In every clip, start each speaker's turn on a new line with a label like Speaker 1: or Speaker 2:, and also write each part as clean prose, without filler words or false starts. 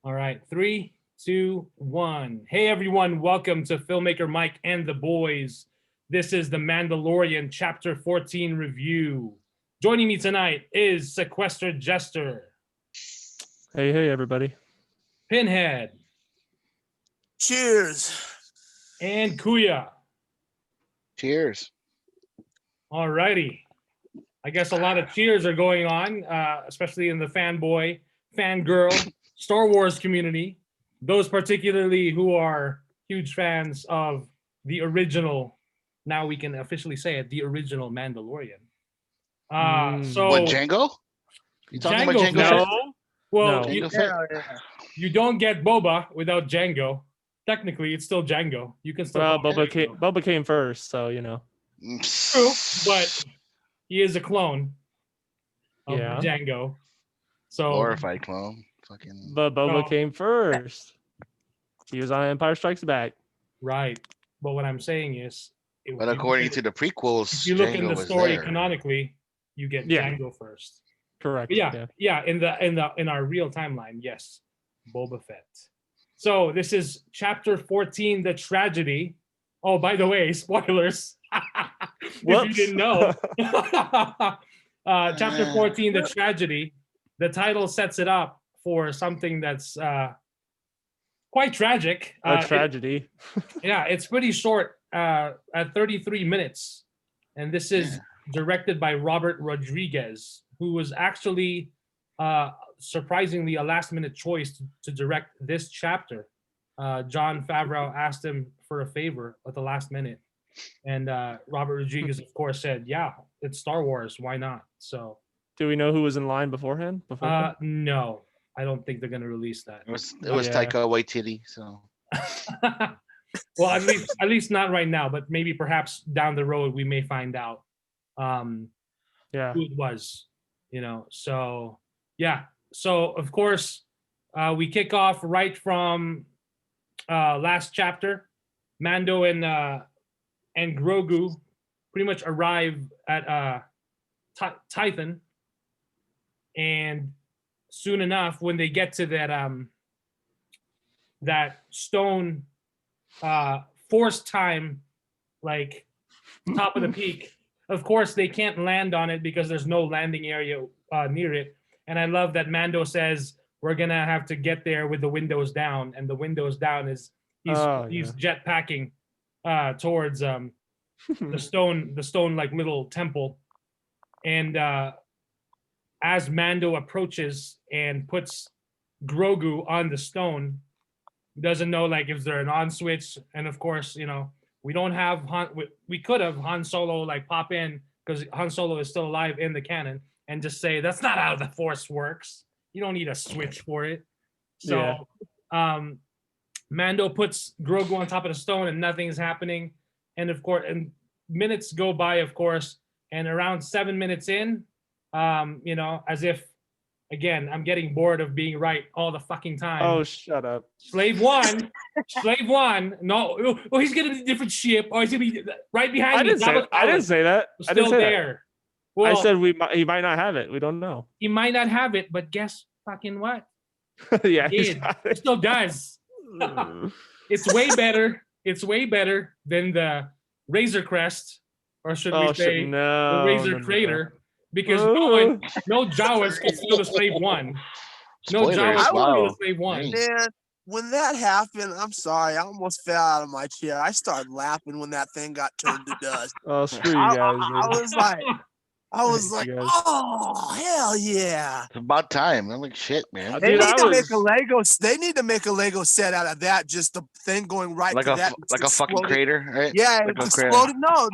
Speaker 1: All right, 3, 2, 1. Hey everyone, welcome to Filmmaker Mike and the boys. This is the Mandalorian Chapter 14 review. Joining me tonight is Sequestered Jester.
Speaker 2: Hey, everybody.
Speaker 1: Pinhead.
Speaker 3: Cheers.
Speaker 1: And Kuya.
Speaker 4: Cheers.
Speaker 1: All righty. I guess a lot of cheers are going on, especially in the fanboy, fangirl, Star Wars community. Those particularly who are huge fans of the original, now we can officially say it, the original Mandalorian. So
Speaker 4: What, Django? You talking about Django?
Speaker 1: Fett?
Speaker 2: No.
Speaker 1: Well,
Speaker 2: No.
Speaker 1: you don't get Boba without Django. Technically, it's still Django. You can still.
Speaker 2: Well,
Speaker 1: call it
Speaker 2: Boba came first, so you know.
Speaker 1: True, but he is a clone of
Speaker 2: Yeah.
Speaker 1: Django. So
Speaker 4: Glorified clone. Fucking.
Speaker 2: But Boba came first. He was on Empire Strikes Back.
Speaker 1: Right. But what I'm saying is,
Speaker 4: But according to the prequels,
Speaker 1: if you look in
Speaker 4: Django
Speaker 1: the
Speaker 4: was
Speaker 1: story
Speaker 4: there.
Speaker 1: canonically, you get
Speaker 2: Yeah.
Speaker 1: Django first.
Speaker 2: Correct.
Speaker 1: But yeah. In our real timeline, yes, Boba Fett. So this is chapter 14, the tragedy. Oh, by the way, spoilers. If you
Speaker 2: Whoops.
Speaker 1: didn't know, chapter 14, the tragedy. The title sets it up for something that's quite tragic.
Speaker 2: A tragedy.
Speaker 1: It's pretty short, at 33 minutes, and this is directed by Robert Rodriguez, who was actually surprisingly a last-minute choice to direct this chapter. John Favreau asked him for a favor at the last minute, and Robert Rodriguez, of course, said, "Yeah, it's Star Wars. Why not?" So,
Speaker 2: Do we know who was in line beforehand?
Speaker 1: no, I don't think they're gonna release that.
Speaker 4: It was
Speaker 2: Yeah.
Speaker 4: Taika Waititi. So
Speaker 1: Well, at least not right now, but maybe perhaps down the road we may find out
Speaker 2: Yeah.
Speaker 1: who it was. So yeah. So of course, we kick off right from last chapter. Mando and Grogu pretty much arrive at Tython, and soon enough, when they get to that stone force time, like top of the peak, of course they can't land on it because there's no landing area near it. And I love that Mando says we're gonna have to get there with the windows down, and the windows down is he's jetpacking towards the stone like little temple. And as Mando approaches and puts Grogu on the stone, doesn't know like if there an on switch. And of course, we don't have we could have Han Solo like pop in, because Han Solo is still alive in the canon, and just say that's not how the Force works. You don't need a switch for it. So Mando puts Grogu on top of the stone and nothing's happening. And of course, and minutes go by, of course, and around 7 minutes in, as if, again, I'm getting bored of being right all the fucking time.
Speaker 2: Oh, shut up.
Speaker 1: Slave one. No, he's getting a different ship. Oh, he's gonna be right behind
Speaker 2: I
Speaker 1: me.
Speaker 2: didn't say that. I didn't
Speaker 1: Still
Speaker 2: say
Speaker 1: there.
Speaker 2: that.
Speaker 1: Well,
Speaker 2: I said he might not have it. We don't know.
Speaker 1: he might not have it, but guess fucking what?
Speaker 2: Yeah,
Speaker 1: He did. He still does. It's way better. It's way better than the Razor Crest, or should we say the Razor Crater, because no Jawas can steal the Slave One. No
Speaker 4: Spoilers,
Speaker 1: Jawas can
Speaker 4: wow.
Speaker 1: steal the Slave One.
Speaker 3: Man, when that happened, I'm sorry, I almost fell out of my chair. I started laughing when that thing got turned to dust.
Speaker 2: Oh, screw you guys.
Speaker 3: I was like,
Speaker 2: You guys.
Speaker 3: oh, hell yeah.
Speaker 4: it's about time. I'm like, shit, man.
Speaker 3: They
Speaker 2: Dude,
Speaker 3: need to
Speaker 2: I
Speaker 3: make a Lego. They need to make a Lego set out of that. Just the thing going right
Speaker 4: Like
Speaker 3: to
Speaker 4: a
Speaker 3: that.
Speaker 4: like a fucking
Speaker 3: exploded.
Speaker 4: crater, right?
Speaker 3: Yeah,
Speaker 4: Like
Speaker 3: it's
Speaker 4: a crater.
Speaker 3: exploded. No,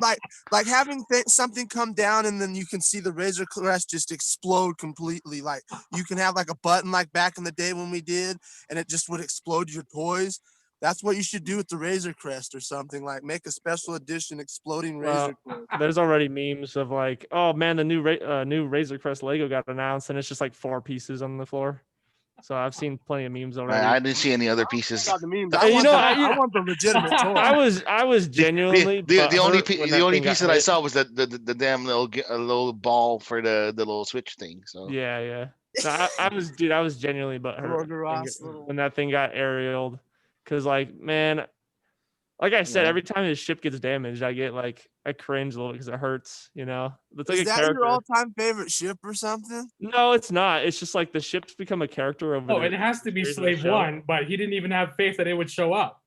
Speaker 3: like having something come down and then you can see the Razor Crest just explode completely. Like you can have like a button like back in the day when we did, and it just would explode your toys. That's what you should do with the Razor Crest or something. Like make a special edition exploding Razor Crest.
Speaker 2: There's already memes of like, oh man, the new Razor Crest Lego got announced, and it's just like 4 pieces on the floor. So I've seen plenty of memes already.
Speaker 4: I didn't see any other pieces.
Speaker 3: Not the memes.
Speaker 2: You know,
Speaker 3: I want the legitimate toy.
Speaker 2: I was genuinely
Speaker 4: The only
Speaker 2: butthurt when
Speaker 4: the
Speaker 2: that
Speaker 4: only
Speaker 2: thing got
Speaker 4: piece that I
Speaker 2: hit.
Speaker 4: saw was the damn little ball for the little switch thing. So
Speaker 2: Yeah. No, I was genuinely butthurt
Speaker 3: Grogu Ross, little.
Speaker 2: when that thing got aerialed, because like, man, like I said,
Speaker 4: Yeah.
Speaker 2: every time his ship gets damaged, I cringe a little because it hurts. You know, it's like
Speaker 3: Is
Speaker 2: a
Speaker 3: that
Speaker 2: character.
Speaker 3: your all-time favorite ship or something?
Speaker 2: No, it's not. It's just like the ship's become a character over.
Speaker 1: Oh,
Speaker 2: the
Speaker 1: it has to be
Speaker 2: series of the
Speaker 1: Slave
Speaker 2: show.
Speaker 1: One, but he didn't even have faith that it would show up.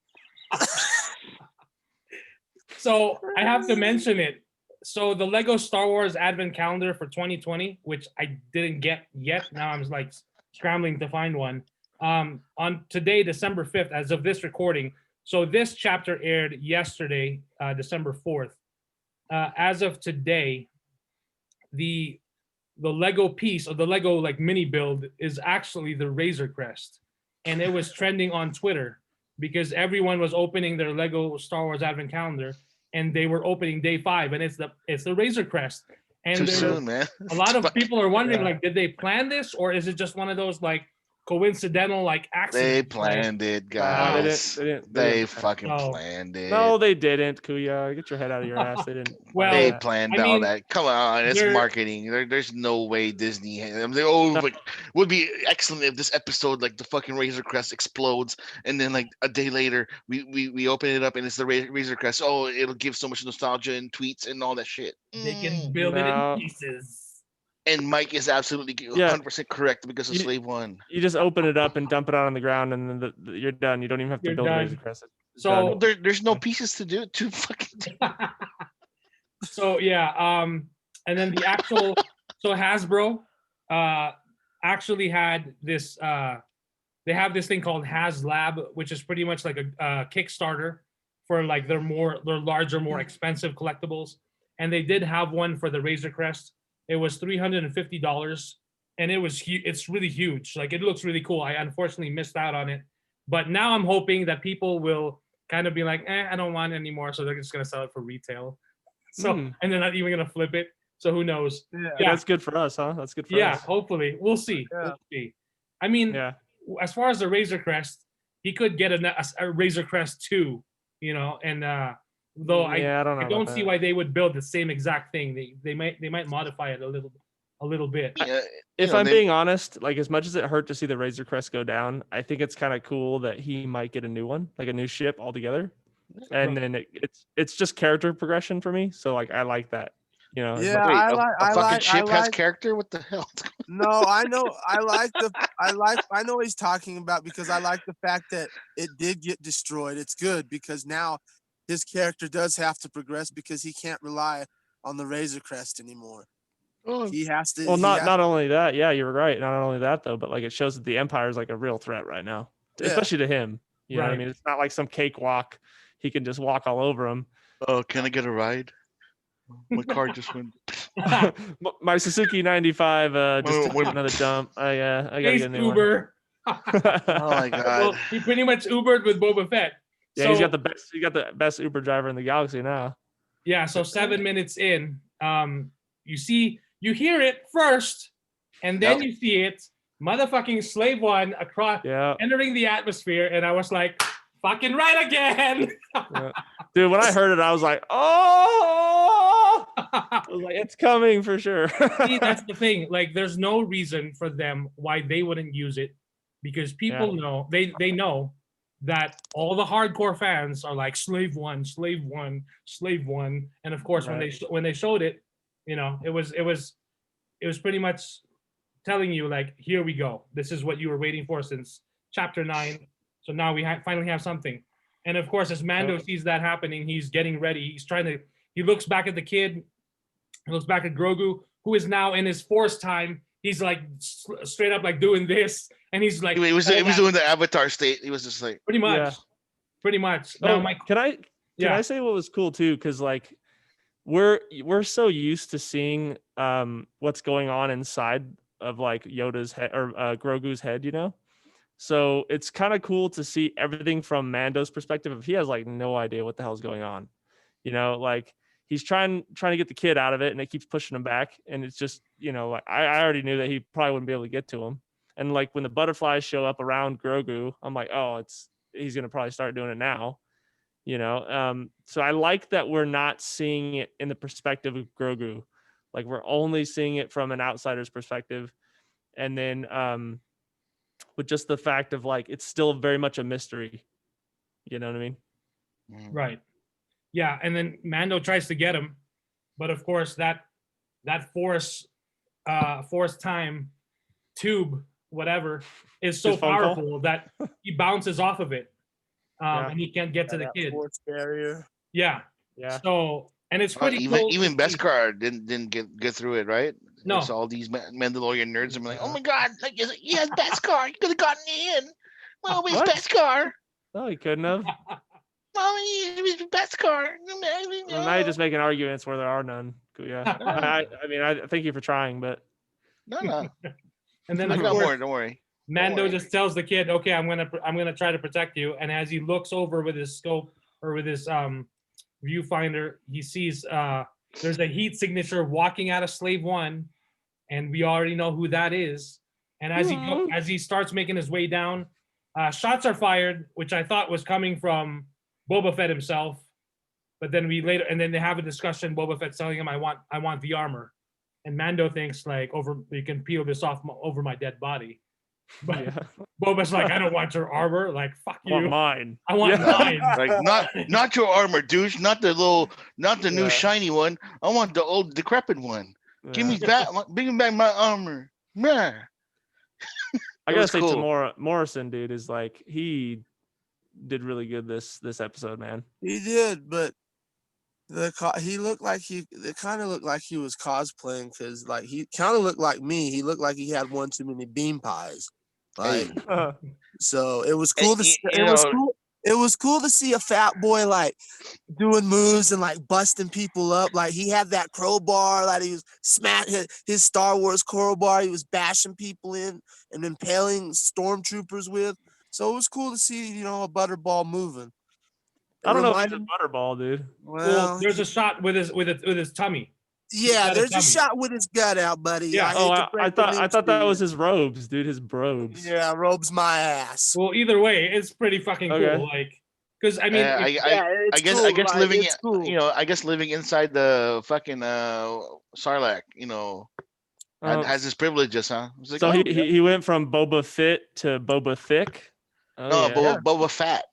Speaker 1: So I have to mention it. So the Lego Star Wars Advent Calendar for 2020, which I didn't get yet. Now I'm like scrambling to find one. On today, December 5th, as of this recording. So this chapter aired yesterday, December 4th. As of today, the Lego piece or the Lego like mini build is actually the Razor Crest, and it was trending on Twitter because everyone was opening their Lego Star Wars Advent Calendar, and they were opening day 5, and it's the Razor Crest. And
Speaker 4: Too
Speaker 1: there's
Speaker 4: soon, man.
Speaker 1: a lot of people are wondering,
Speaker 2: Yeah.
Speaker 1: like, did they plan this, or is it just one of those like coincidental like accidents?
Speaker 4: They planned it,
Speaker 2: No,
Speaker 4: guys.
Speaker 2: they didn't
Speaker 4: They
Speaker 2: plan.
Speaker 4: fucking
Speaker 1: No.
Speaker 4: planned it.
Speaker 2: No, they didn't. Kuya, get your head out of your ass. They didn't. plan
Speaker 1: Well,
Speaker 4: They
Speaker 2: that.
Speaker 4: planned
Speaker 1: I
Speaker 4: all
Speaker 1: mean,
Speaker 4: that. Come on, it's
Speaker 1: they're-
Speaker 4: marketing. There's no way Disney. Like, would be excellent if this episode, like the fucking Razor Crest, explodes, and then like a day later, we open it up and it's the Razor Crest. Oh, it'll give so much nostalgia and tweets and all that shit.
Speaker 1: they can
Speaker 4: Mm.
Speaker 1: build it
Speaker 2: No.
Speaker 1: in pieces.
Speaker 4: And Mike is absolutely
Speaker 2: Yeah.
Speaker 4: 100% correct because of
Speaker 2: You-
Speaker 4: Slave One.
Speaker 2: You just open it up and dump it out on the ground, and then you're done. You don't even have to
Speaker 1: You're
Speaker 2: build a
Speaker 1: done.
Speaker 2: Razor Crest. It's
Speaker 1: So-
Speaker 2: done.
Speaker 4: Well, there's no pieces to do it. To fucking.
Speaker 1: So yeah, and then the actual so Hasbro actually had this they have this thing called HasLab, which is pretty much like a Kickstarter for like their larger, more expensive collectibles. And they did have one for the Razor Crest. It was $350, and it's really huge. Like, it looks really cool. I unfortunately missed out on it, but now I'm hoping that people will kind of be like, I don't want it anymore, so they're just gonna sell it for retail. So and they're not even gonna flip it. So who knows?
Speaker 2: Yeah, that's good for us, huh? That's good for
Speaker 1: Yeah,
Speaker 2: us.
Speaker 1: hopefully we'll see.
Speaker 3: Yeah.
Speaker 1: We'll see. I mean,
Speaker 2: Yeah.
Speaker 1: as far as the Razor Crest, he could get a Razor Crest 2, you know, and though I
Speaker 2: don't know.
Speaker 1: I
Speaker 2: about
Speaker 1: don't see
Speaker 2: that.
Speaker 1: why they would build the same exact thing. They might modify it a little bit.
Speaker 4: Yeah,
Speaker 2: If
Speaker 4: know,
Speaker 2: I'm
Speaker 4: they-
Speaker 2: being honest, like as much as it hurt to see the Razor Crest go down, I think it's kind of cool that he might get a new one, like a new ship altogether. And then it's just character progression for me. So like I like that. You know, as
Speaker 3: Yeah,
Speaker 2: much-
Speaker 4: Wait,
Speaker 3: I
Speaker 4: a fucking
Speaker 3: like.
Speaker 4: ship has character? What the hell?
Speaker 3: No, I know. I know what he's talking about because I like the fact that it did get destroyed. It's good because now his character does have to progress because he can't rely on the Razor Crest anymore.
Speaker 4: Oh,
Speaker 3: He has to.
Speaker 2: well,
Speaker 3: he
Speaker 2: not
Speaker 3: has-
Speaker 2: not only that, yeah, you're right. Not only that though, but like it shows that the Empire is like a real threat right now,
Speaker 3: Yeah.
Speaker 2: especially to him. You know what I
Speaker 1: Right.
Speaker 2: mean? It's not like some cakewalk. He can just walk all over him.
Speaker 4: oh, can I get a ride? My car just went.
Speaker 2: My Suzuki 95 just
Speaker 4: Well,
Speaker 2: took
Speaker 4: well-
Speaker 2: another dump. I gotta
Speaker 1: He's
Speaker 2: get a new
Speaker 1: Uber.
Speaker 4: Oh my
Speaker 1: Well,
Speaker 4: god.
Speaker 1: he pretty much Ubered with Boba Fett.
Speaker 2: Yeah,
Speaker 1: So,
Speaker 2: he's got the best Uber driver in the galaxy now.
Speaker 1: yeah, so 7 minutes in, you hear it first, and then
Speaker 4: Yep.
Speaker 1: you see it, motherfucking Slave One across
Speaker 2: Yeah.
Speaker 1: entering the atmosphere, and I was like, fucking right again.
Speaker 2: Dude, when I heard it, I was like, oh, I was like, it's coming for sure.
Speaker 1: See, that's the thing. Like, there's no reason for them why they wouldn't use it, because people know they know that all the hardcore fans are like Slave One, Slave One, Slave One, and of course when they showed it, you know, it was pretty much telling you like, here we go. This is what you were waiting for since chapter 9. So now we finally have something. And of course, as Mando sees that happening, he's getting ready. He looks back at the kid. He looks back at Grogu, who is now in his Force time. He's like straight up like doing this. And he's like,
Speaker 4: He was doing the Avatar state. He was just like,
Speaker 1: pretty much.
Speaker 2: Yeah.
Speaker 1: Pretty much. Now, Mike,
Speaker 2: can I say what was cool too? Because like we're so used to seeing what's going on inside of like Yoda's head or Grogu's head, you know. So it's kind of cool to see everything from Mando's perspective. If he has like no idea what the hell's going on, you know, like he's trying to get the kid out of it, and it keeps pushing him back. And it's just, you know, like I already knew that he probably wouldn't be able to get to him. And like when the butterflies show up around Grogu, I'm like, oh, he's gonna probably start doing it now, you know. So I like that we're not seeing it in the perspective of Grogu, like we're only seeing it from an outsider's perspective. and then with just the fact of like it's still very much a mystery. You know what I mean?
Speaker 1: Right. Yeah, and then Mando tries to get him, but of course that force time tube, whatever, is so
Speaker 2: His phone call?
Speaker 1: powerful that he bounces off of it.
Speaker 2: Yeah.
Speaker 1: And he can't get to the
Speaker 3: that
Speaker 1: kid.
Speaker 3: force barrier.
Speaker 1: Yeah.
Speaker 2: Yeah.
Speaker 1: So, and it's pretty
Speaker 4: even
Speaker 1: cool.
Speaker 4: even
Speaker 1: to see.
Speaker 4: Beskar didn't get through it, right?
Speaker 1: No.
Speaker 4: It's all these Mandalorian nerds. I'm like, oh my god, like he has Beskar. He could have gotten in. Well, it's
Speaker 2: What?
Speaker 4: Beskar.
Speaker 2: No, he couldn't have.
Speaker 4: Well, he was Beskar.
Speaker 2: Well, now you're just making arguments where there are none. Cool, yeah. I mean, I thank you for trying, but
Speaker 4: No.
Speaker 1: And then
Speaker 4: I
Speaker 1: of
Speaker 4: got
Speaker 1: course,
Speaker 4: more. Don't worry.
Speaker 1: Mando
Speaker 4: worry.
Speaker 1: just tells the kid, "Okay, I'm gonna try to protect you." And as he looks over with his scope or with his viewfinder, he sees there's a heat signature walking out of Slave One, and we already know who that is. And as he starts making his way down, shots are fired, which I thought was coming from Boba Fett himself. But then then they have a discussion. Boba Fett's telling him, "I want the armor," and Mando thinks like, you can peel this off over my dead body. But
Speaker 2: yeah.
Speaker 1: Boba's like, "I don't want your armor. Like, fuck
Speaker 2: I want
Speaker 1: you.
Speaker 2: mine.
Speaker 1: I want
Speaker 2: Yeah.
Speaker 1: mine."
Speaker 4: Like not your armor, douche. Not the new
Speaker 2: Yeah.
Speaker 4: shiny one. I want the old decrepit one. Give me
Speaker 2: Yeah.
Speaker 4: that. Bring back my armor. Man.
Speaker 2: I
Speaker 4: It
Speaker 2: gotta
Speaker 4: was
Speaker 2: say,
Speaker 4: cool.
Speaker 2: Tamora Morrison, dude, is like he did really good this episode, man.
Speaker 3: He did, but he looked like it kind of looked like he was cosplaying because like he kind of looked like me. He looked like he had one too many bean pies. Like
Speaker 4: Hey.
Speaker 3: so, it was cool to
Speaker 4: you
Speaker 3: it was
Speaker 4: know-
Speaker 3: cool. It was cool to see a fat boy like doing moves and like busting people up. Like he had that crowbar, like he was his Star Wars crowbar. He was bashing people in and impaling stormtroopers with. So it was cool to see, a butterball moving. It
Speaker 2: I don't know if he's
Speaker 3: reminded-
Speaker 2: a butterball, dude.
Speaker 1: Well, there's a shot with his tummy.
Speaker 3: Yeah,
Speaker 1: got a
Speaker 3: there's a
Speaker 1: tummy.
Speaker 3: shot with his gut out, buddy.
Speaker 1: Yeah.
Speaker 3: hate
Speaker 2: Oh,
Speaker 3: to
Speaker 2: I
Speaker 3: break the
Speaker 2: thought
Speaker 3: news
Speaker 2: that
Speaker 3: to
Speaker 2: was
Speaker 3: you.
Speaker 2: his robes, dude. His robes.
Speaker 3: Yeah, robes my ass.
Speaker 1: Well, either way, it's pretty fucking cool.
Speaker 2: Okay.
Speaker 1: Like, because I mean,
Speaker 4: I
Speaker 3: it's
Speaker 4: guess
Speaker 3: cool,
Speaker 4: I guess
Speaker 3: like,
Speaker 4: living
Speaker 3: it's cool.
Speaker 4: I guess living inside the fucking Sarlacc, has his privileges, huh? It's like,
Speaker 2: So
Speaker 4: oh,
Speaker 2: he went from Boba Fett to Boba Thick. Oh,
Speaker 4: no,
Speaker 2: yeah.
Speaker 4: Boba Fett.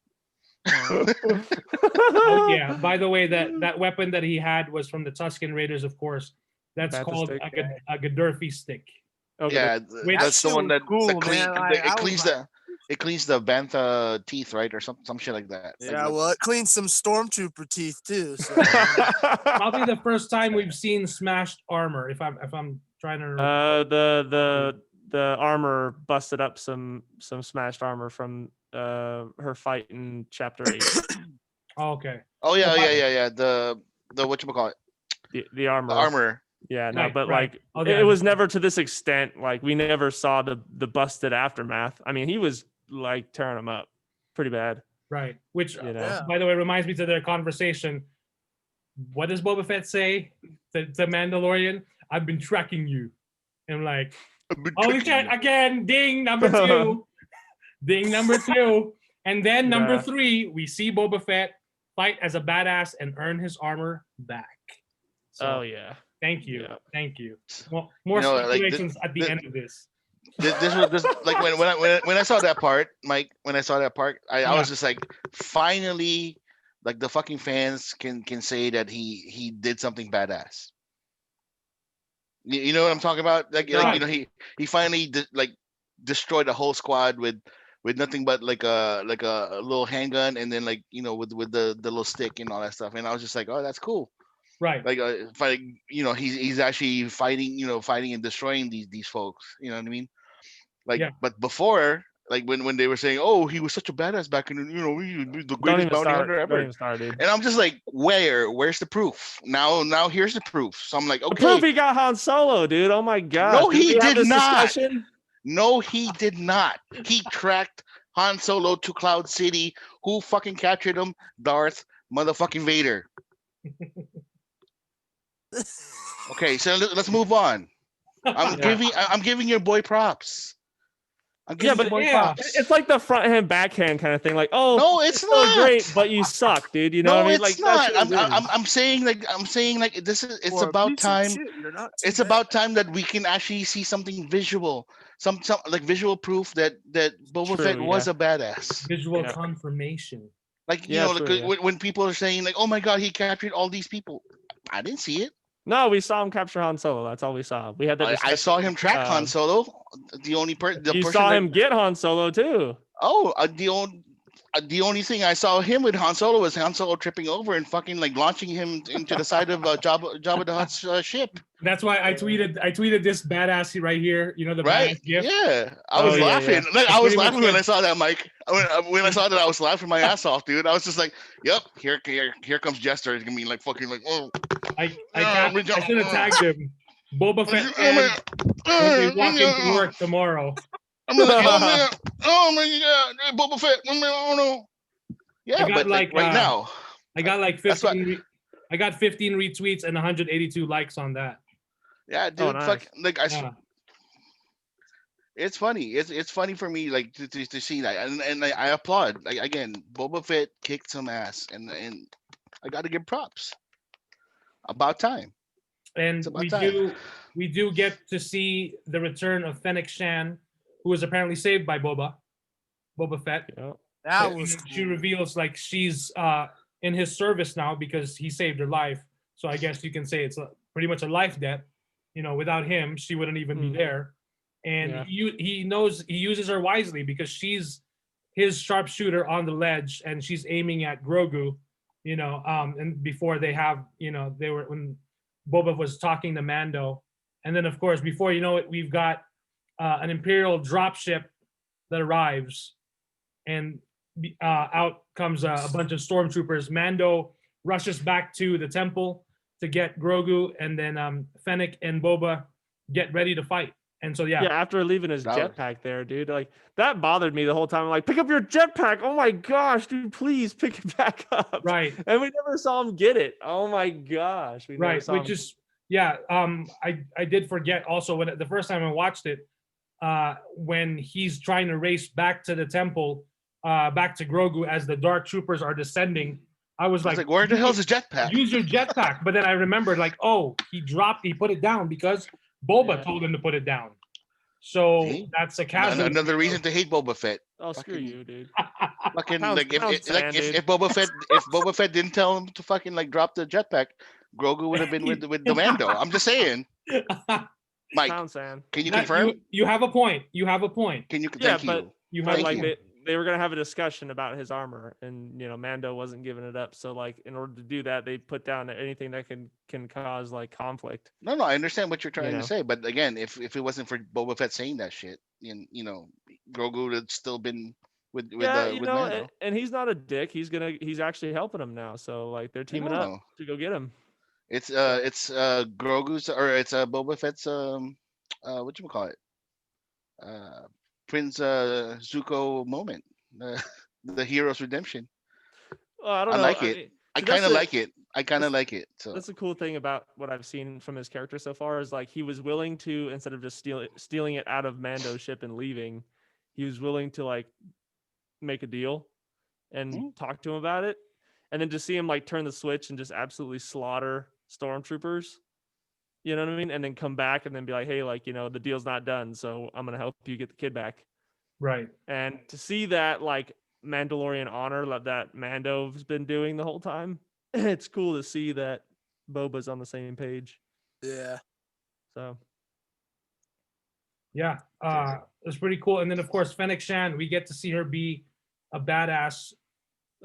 Speaker 1: oh yeah. By the way, that weapon that he had was from the Tusken Raiders, of course. That's
Speaker 2: Bantha
Speaker 1: called
Speaker 2: stick.
Speaker 1: a Gaddafi stick.
Speaker 2: Okay.
Speaker 4: Yeah,
Speaker 1: Wait,
Speaker 4: that's
Speaker 3: that
Speaker 4: the one
Speaker 3: shit was
Speaker 4: that
Speaker 3: cool, man. Like, I was
Speaker 4: it cleans the bantha teeth, right, or some shit like that.
Speaker 3: Yeah,
Speaker 4: Like,
Speaker 3: well, it cleans some stormtrooper teeth too. So.
Speaker 1: Probably the first time we've seen smashed armor. If I'm trying to remember.
Speaker 2: The armor busted up some smashed armor from her fight in chapter 8.
Speaker 1: Oh, okay.
Speaker 4: oh yeah. The whatchamacallit?
Speaker 2: The armor.
Speaker 4: The armor.
Speaker 2: Yeah, no,
Speaker 1: Right,
Speaker 2: but
Speaker 1: right.
Speaker 2: like
Speaker 1: Oh, yeah.
Speaker 2: it was never to this extent. Like we never saw the busted aftermath. I mean, he was like tearing them up pretty bad.
Speaker 1: Right. Which,
Speaker 3: Yeah.
Speaker 1: by the way, reminds me to their conversation. What does Boba Fett say to Mandalorian? "I've been tracking you." And I'm like, holy shit, again, ding, number 2. Ding, number 2. And then number
Speaker 2: Yeah.
Speaker 1: 3, we see Boba Fett fight as a badass and earn his armor back. So,
Speaker 2: Oh yeah.
Speaker 1: thank you.
Speaker 2: Yeah.
Speaker 1: Thank you. Well, more
Speaker 4: like,
Speaker 1: speculations at the end of this.
Speaker 4: This was like when I saw that part, Mike. When I saw that part, I was just like, finally, like the fucking fans can say that he did something badass. You know what I'm talking about? Like he finally destroyed the whole squad with nothing but like a little handgun and then with the little stick and all that stuff. And I was just like, oh, that's cool.
Speaker 1: Right.
Speaker 4: Like fighting, he's actually fighting and destroying these folks. You know what I mean? Like,
Speaker 1: Yeah.
Speaker 4: but before, like when they were saying, "Oh, he was such a badass back in, the
Speaker 2: Don't
Speaker 4: greatest
Speaker 2: even
Speaker 4: bounty
Speaker 2: start.
Speaker 4: hunter
Speaker 2: Don't
Speaker 4: ever,"
Speaker 2: even start, dude.
Speaker 4: and I'm just like, where's the proof? Now here's the proof. So I'm like,
Speaker 2: The
Speaker 4: okay,
Speaker 2: proof he got Han Solo, dude. Oh my god.
Speaker 4: No, he did not.
Speaker 2: Discussion?
Speaker 4: no, he did not. He tracked Han Solo to Cloud City. Who fucking captured him? Darth motherfucking Vader. Okay, so let's move on. I'm giving your boy props. I'm
Speaker 2: Yeah,
Speaker 4: giving
Speaker 2: but
Speaker 4: your boy
Speaker 1: yeah,
Speaker 4: props.
Speaker 2: It's like the front hand backhand kind of thing. Like, oh,
Speaker 4: No, it's
Speaker 2: so
Speaker 4: not.
Speaker 2: great, but you suck, dude. You know
Speaker 4: No,
Speaker 2: what I mean?
Speaker 4: it's
Speaker 2: Like
Speaker 4: not.
Speaker 2: that's what it is.
Speaker 4: I'm saying it's
Speaker 3: For a
Speaker 4: about
Speaker 3: piece of
Speaker 4: time.
Speaker 3: shit, you're not too
Speaker 4: It's
Speaker 3: bad.
Speaker 4: about time that we can actually see something visual. some like visual proof that Boba
Speaker 2: True,
Speaker 4: Fett was
Speaker 2: yeah.
Speaker 4: a badass.
Speaker 1: Visual
Speaker 2: Yeah.
Speaker 1: confirmation.
Speaker 4: Like
Speaker 2: Yeah,
Speaker 4: like
Speaker 2: true, yeah.
Speaker 4: when people are saying like, "Oh my God, he captured all these people," I didn't see it.
Speaker 2: No, we saw him capture Han Solo. That's all we saw. We had that.
Speaker 4: I saw him track Han Solo. The only the
Speaker 2: You
Speaker 4: person
Speaker 2: saw
Speaker 4: that,
Speaker 2: him get Han Solo too.
Speaker 4: oh, the only thing I saw him with Han Solo was Han Solo tripping over and fucking like launching him into the side of Jabba the Hutt's ship.
Speaker 1: That's why I tweeted this badass right here. You know the
Speaker 4: Right?
Speaker 1: badass gift.
Speaker 4: Yeah, I
Speaker 2: Oh,
Speaker 4: was
Speaker 2: yeah,
Speaker 4: laughing.
Speaker 2: yeah.
Speaker 4: Like, I
Speaker 1: That's
Speaker 4: was
Speaker 1: pretty much
Speaker 4: laughing when
Speaker 1: it.
Speaker 4: I saw that, Mike. When I saw that, I was laughing my ass off, dude. I was just like, "Yep, here comes Jester." It's gonna be like fucking like, "Oh,
Speaker 1: I should have tagged him. Boba Fett
Speaker 4: oh man,
Speaker 1: when they walk into work tomorrow.
Speaker 4: I'm like, oh man, oh my God, Boba Fett. I don't know. Yeah,
Speaker 1: got
Speaker 4: but like right now,
Speaker 1: I got like
Speaker 4: that's what-
Speaker 1: 15. I got 15 retweets and 182 likes on that.
Speaker 4: yeah, dude,
Speaker 2: nice.
Speaker 4: fuck, like
Speaker 1: Yeah.
Speaker 4: it's funny. It's funny for me like to see that, and I applaud. Like again, Boba Fett kicked some ass, and I got to give props. About time.
Speaker 1: And
Speaker 4: It's about time.
Speaker 1: we do get to see the return of Fennec Shan, who was apparently saved by Boba Fett.
Speaker 2: Yeah.
Speaker 3: That
Speaker 1: And
Speaker 3: was
Speaker 1: she
Speaker 3: cool.
Speaker 1: reveals like she's in his service now because he saved her life. So I guess you can say it's pretty much a life debt. You know, without him, she wouldn't even be there. And
Speaker 2: Yeah.
Speaker 1: he knows he uses her wisely because she's his sharpshooter on the ledge and she's aiming at Grogu. You know, and before they have, you know, they were when Boba was talking to Mando, and then of course before you know it, we've got an Imperial dropship that arrives, and out comes a bunch of stormtroopers. Mando rushes back to the temple to get Grogu, and then Fennec and Boba get ready to fight. And so
Speaker 2: Yeah, after leaving his
Speaker 4: That was-
Speaker 2: jetpack there, dude, like that bothered me the whole time. I'm like, pick up your jetpack. Oh my gosh, dude, please pick it back up.
Speaker 1: right,
Speaker 2: And we never saw him get it. Oh my gosh, we never
Speaker 1: right,
Speaker 2: saw
Speaker 1: which
Speaker 2: him.
Speaker 1: is I did forget also when the first time I watched it, when he's trying to race back to the temple, back to Grogu as the dark troopers are descending. I was
Speaker 4: I was
Speaker 1: like,
Speaker 4: like, where the hell's his jetpack?
Speaker 1: use your jetpack. But then I remembered, like, oh, he put it down because Boba
Speaker 2: Yeah.
Speaker 1: told him to put it down. So
Speaker 4: See?
Speaker 1: that's a casual.
Speaker 4: Another reason to hate Boba Fett.
Speaker 2: Oh, screw
Speaker 4: fucking-
Speaker 2: you, dude.
Speaker 4: Fucking
Speaker 2: Pound-
Speaker 4: like
Speaker 2: pound sand, dude.
Speaker 4: if Boba Fett didn't tell him to fucking like drop the jetpack, Grogu would have been with the Mando. I'm just saying, Mike.
Speaker 2: Pound sand.
Speaker 4: Can you
Speaker 1: That-
Speaker 4: confirm?
Speaker 1: You have a point. You have a point.
Speaker 4: Can you?
Speaker 2: Yeah,
Speaker 4: Thank
Speaker 2: but-
Speaker 4: you.
Speaker 1: You
Speaker 2: But
Speaker 1: have a
Speaker 2: like
Speaker 1: point.
Speaker 2: they were gonna have a discussion about his armor, and you know Mando wasn't giving it up. So like in order to do that, they put down anything that can cause like conflict.
Speaker 4: No, I understand what you're trying
Speaker 2: know.
Speaker 4: to say, but again, if it wasn't for Boba Fett saying that shit, you know, Grogu would have still been with
Speaker 2: Yeah, you
Speaker 4: with
Speaker 2: know,
Speaker 4: Mando.
Speaker 2: and he's not a dick. He's actually helping him now. So like they're teaming
Speaker 4: know.
Speaker 2: up to go get him.
Speaker 4: It's Grogu's or it's Boba Fett's what you call it, Prince Zuko moment, the hero's redemption.
Speaker 2: Well, I don't
Speaker 4: I
Speaker 2: know.
Speaker 4: like it.
Speaker 2: mean,
Speaker 4: I
Speaker 2: see,
Speaker 4: kind of
Speaker 2: that's
Speaker 4: like it. I kind of
Speaker 2: that's-
Speaker 4: like it. So
Speaker 2: That's the cool thing about what I've seen from his character so far is like he was willing to, instead of just stealing it out of Mando's ship and leaving, he was willing to like make a deal and
Speaker 4: Mm.
Speaker 2: talk to him about it, and then to see him like turn the switch and just absolutely slaughter stormtroopers. You know what I mean? And then come back and then be like, hey, like, you know, the deal's not done, so I'm gonna help you get the kid back.
Speaker 1: Right.
Speaker 2: And to see that like Mandalorian honor that Mando's been doing the whole time, it's cool to see that Boba's on the same page.
Speaker 3: Yeah.
Speaker 2: So
Speaker 1: Yeah. It's pretty cool. And then of course Fennec Shan, we get to see her be a badass.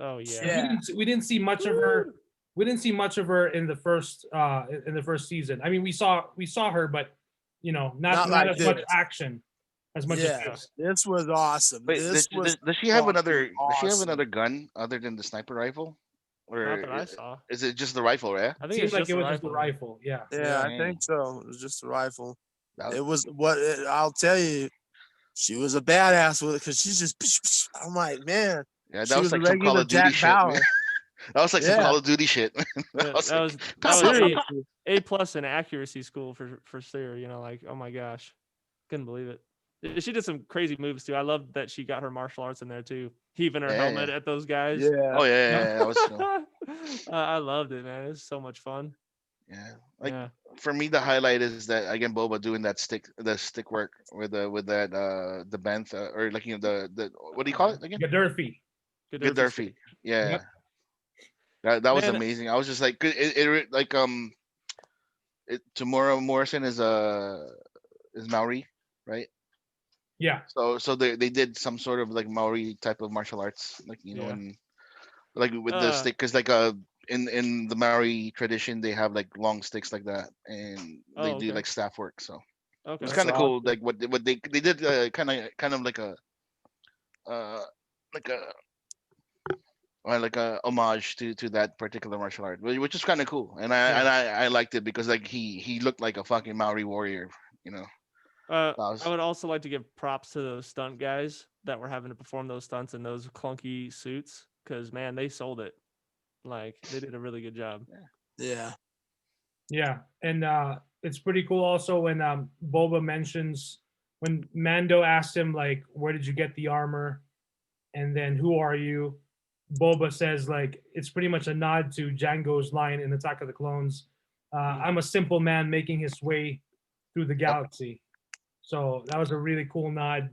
Speaker 2: oh yeah.
Speaker 3: Yeah.
Speaker 1: We didn't see much of her. We didn't see much of her in the first season. I mean, we saw her, but you know, not
Speaker 3: like
Speaker 1: as much
Speaker 3: this.
Speaker 1: action as much
Speaker 3: Yeah.
Speaker 1: as this.
Speaker 3: This was awesome.
Speaker 4: wait,
Speaker 3: This was
Speaker 4: does she have
Speaker 3: fucking
Speaker 4: another? Does she have
Speaker 3: awesome.
Speaker 4: another gun other than the sniper rifle, or
Speaker 2: Not that I saw.
Speaker 4: is it just the rifle? Right?
Speaker 2: I think
Speaker 1: Seems
Speaker 2: it's
Speaker 1: like
Speaker 2: just
Speaker 1: it
Speaker 2: a
Speaker 1: was just a
Speaker 2: rifle.
Speaker 1: rifle. Yeah.
Speaker 3: Yeah, I
Speaker 4: Yeah.
Speaker 3: think so. It was just a rifle.
Speaker 4: That-
Speaker 3: It was I'll tell you, she was a badass with it because she's just. I'm like, man,
Speaker 4: yeah,
Speaker 3: she
Speaker 4: that
Speaker 3: was
Speaker 4: was
Speaker 3: a
Speaker 4: like some Call
Speaker 3: regular
Speaker 4: of Duty
Speaker 3: Jack
Speaker 4: shit.
Speaker 3: Bauer.
Speaker 4: Man. That was like some
Speaker 3: Yeah.
Speaker 4: Call of Duty shit.
Speaker 2: Yeah,
Speaker 4: was
Speaker 2: that
Speaker 4: like,
Speaker 2: was
Speaker 4: "Pow,
Speaker 2: that
Speaker 4: pow,
Speaker 2: was
Speaker 4: pow,
Speaker 2: A plus in accuracy school for sure. You know, like oh my gosh, couldn't believe it. She did some crazy moves too. I love that she got her martial arts in there too, heaving her
Speaker 4: Yeah.
Speaker 2: helmet at those guys.
Speaker 3: Yeah.
Speaker 4: Oh yeah, that was cool.
Speaker 2: I loved it, man. It was so much fun.
Speaker 4: Yeah. Like
Speaker 2: Yeah.
Speaker 4: for me, the highlight is that again Boba doing the stick work with that the band or like the what do you call it again?
Speaker 1: Gadurfi.
Speaker 2: Good
Speaker 4: Gaddafi. Yeah.
Speaker 1: Yep.
Speaker 4: That was
Speaker 2: Man,
Speaker 4: amazing. I was just like like Tamora Morrison is Maori, right?
Speaker 1: Yeah.
Speaker 4: So they did some sort of like Maori type of martial arts, like
Speaker 2: Yeah.
Speaker 4: and like with the stick, because like in the Maori tradition they have like long sticks like that, and they
Speaker 2: Oh,
Speaker 4: do
Speaker 2: okay.
Speaker 4: like staff work. So it
Speaker 2: Okay.
Speaker 4: was
Speaker 1: That's
Speaker 4: kind of cool.
Speaker 1: awesome.
Speaker 4: Like what they did kind of uh like a like a homage to that particular martial art, which is kind of cool, and I liked it because like he looked like a fucking Maori warrior, you know. That
Speaker 2: I
Speaker 4: was
Speaker 2: would also like to give props to those stunt guys that were having to perform those stunts in those clunky suits, because man, they sold it. Like they did a really good job.
Speaker 3: Yeah.
Speaker 1: Yeah, and it's pretty cool also when Boba mentions when Mando asked him like, "Where did you get the armor?" and then "Who are you?" Boba says like it's pretty much a nod to Django's line in Attack of the Clones. I'm a simple man making his way through the galaxy. So that was a really cool nod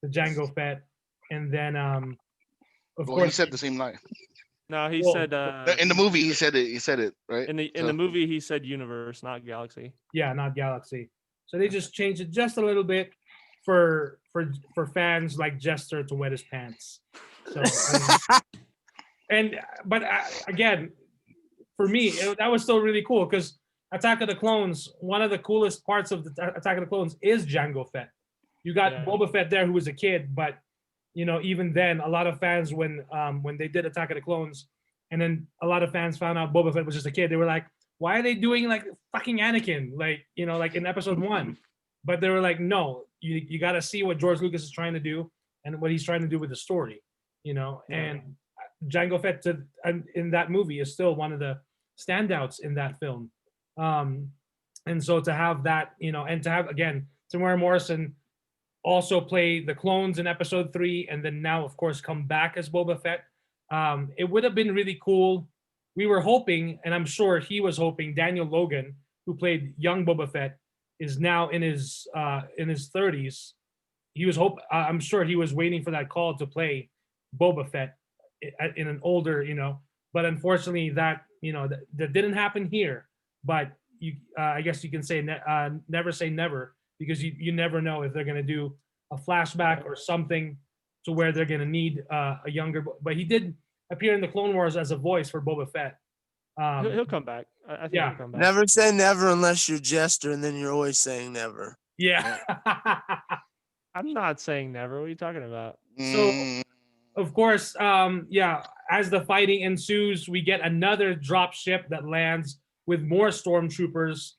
Speaker 1: to Django Fett. And then of
Speaker 4: well, he
Speaker 1: course,
Speaker 4: said the same line
Speaker 2: No, he
Speaker 1: Well,
Speaker 2: said
Speaker 4: in the movie. He said it. He said it right.
Speaker 2: in the
Speaker 4: So,
Speaker 2: movie he said universe, not galaxy.
Speaker 1: yeah, not galaxy. So they just changed it just a little bit for fans like Jester to wet his pants. So and but again, for me, that was still really cool because Attack of the Clones. One of the coolest parts of the Attack of the Clones is Jango Fett. You got
Speaker 2: Yeah.
Speaker 1: Boba Fett there, who was a kid, but even then, a lot of fans when they did Attack of the Clones, and then a lot of fans found out Boba Fett was just a kid. They were like, "Why are they doing like fucking Anakin? Like like in Episode 1?" But they were like, "No, you got to see what George Lucas is trying to do and what he's trying to do with the story."
Speaker 2: Yeah.
Speaker 1: And Jango Fett in that movie is still one of the standouts in that film. And so to have that, and to have again Tamara Morrison also play the clones in Episode 3, and then now of course come back as Boba Fett. It would have been really cool. We were hoping, and I'm sure he was hoping, Daniel Logan, who played young Boba Fett, is now in his 30s. I'm sure he was waiting for that call to play Boba Fett in an older, but unfortunately that that didn't happen here. But I guess you can say never say never, because you never know if they're going to do a flashback or something to where they're going to need a younger. But he did appear in the Clone Wars as a voice for Boba Fett.
Speaker 2: He'll come back. I think
Speaker 1: yeah.
Speaker 2: he'll come back.
Speaker 3: Never say never unless you're Jester, and then you're always saying never.
Speaker 1: Yeah.
Speaker 2: I'm not saying never. What are you talking about?
Speaker 1: So,
Speaker 4: mm,
Speaker 1: of course, as the fighting ensues, we get another drop ship that lands with more stormtroopers,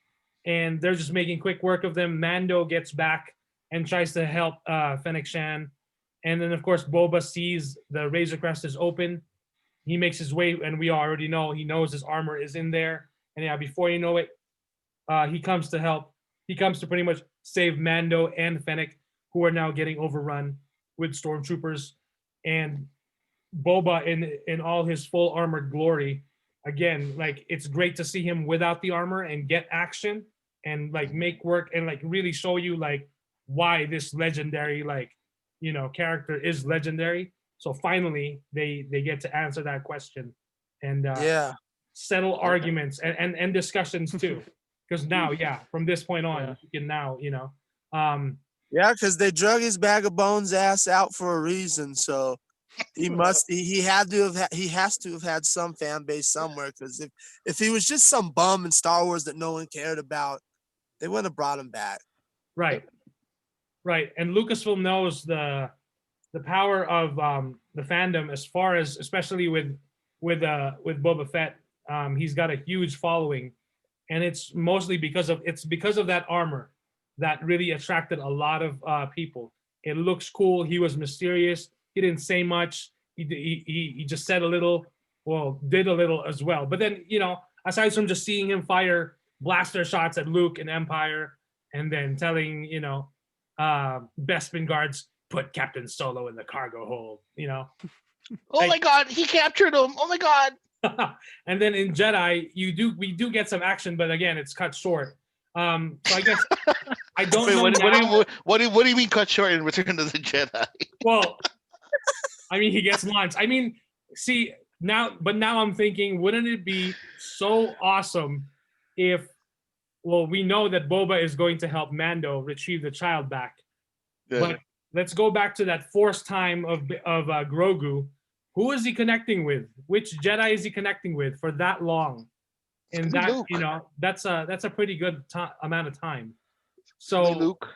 Speaker 1: and they're just making quick work of them. Mando gets back and tries to help Fennec Shan. And then, of course, Boba sees the Razor Crest is open. He makes his way, and we already know he knows his armor is in there. And yeah, before you know it, he comes to help. He comes to pretty much save Mando and Fennec, who are now getting overrun with stormtroopers. And Boba in all his full armored glory. Again, like it's great to see him without the armor and get action and like make work and like really show you like why this legendary character is legendary. So finally they get to answer that question and
Speaker 3: Yeah.
Speaker 1: settle arguments and discussions too. Because now, from this point on, you can now,
Speaker 3: Yeah, because they drug his bag of bones ass out for a reason. So he must he had to have he has to have had some fan base somewhere. Because if he was just some bum in Star Wars that no one cared about, they wouldn't have brought him back.
Speaker 1: Right. And Lucasfilm knows the power of the fandom, as far as especially with Boba Fett. He's got a huge following, and it's mostly because of that armor that really attracted a lot of people. It looks cool. He was mysterious. He didn't say much. He just said a little, well, did a little as well. But then, aside from just seeing him fire blaster shots at Luke and Empire, and then telling, Bespin guards, put Captain Solo in the cargo hold,
Speaker 4: oh my God, he captured him! Oh my God!
Speaker 1: And then in Jedi, we do get some action, but again, it's cut short. So I guess I don't
Speaker 4: Wait,
Speaker 1: know now.
Speaker 4: what do you mean cut short in Return of the Jedi?
Speaker 1: Well, I mean, he gets launched. I mean, see now I'm thinking, wouldn't it be so awesome if, well, we know that Boba is going to help Mando retrieve the child back,
Speaker 4: Yeah.
Speaker 1: but let's go back to that Force time of Grogu. Who is he connecting with? Which Jedi is he connecting with for that long? And
Speaker 4: It's gonna be
Speaker 1: that,
Speaker 4: Luke.
Speaker 1: you know, that's a pretty good amount of time.
Speaker 4: It's gonna be
Speaker 1: So
Speaker 4: Luke.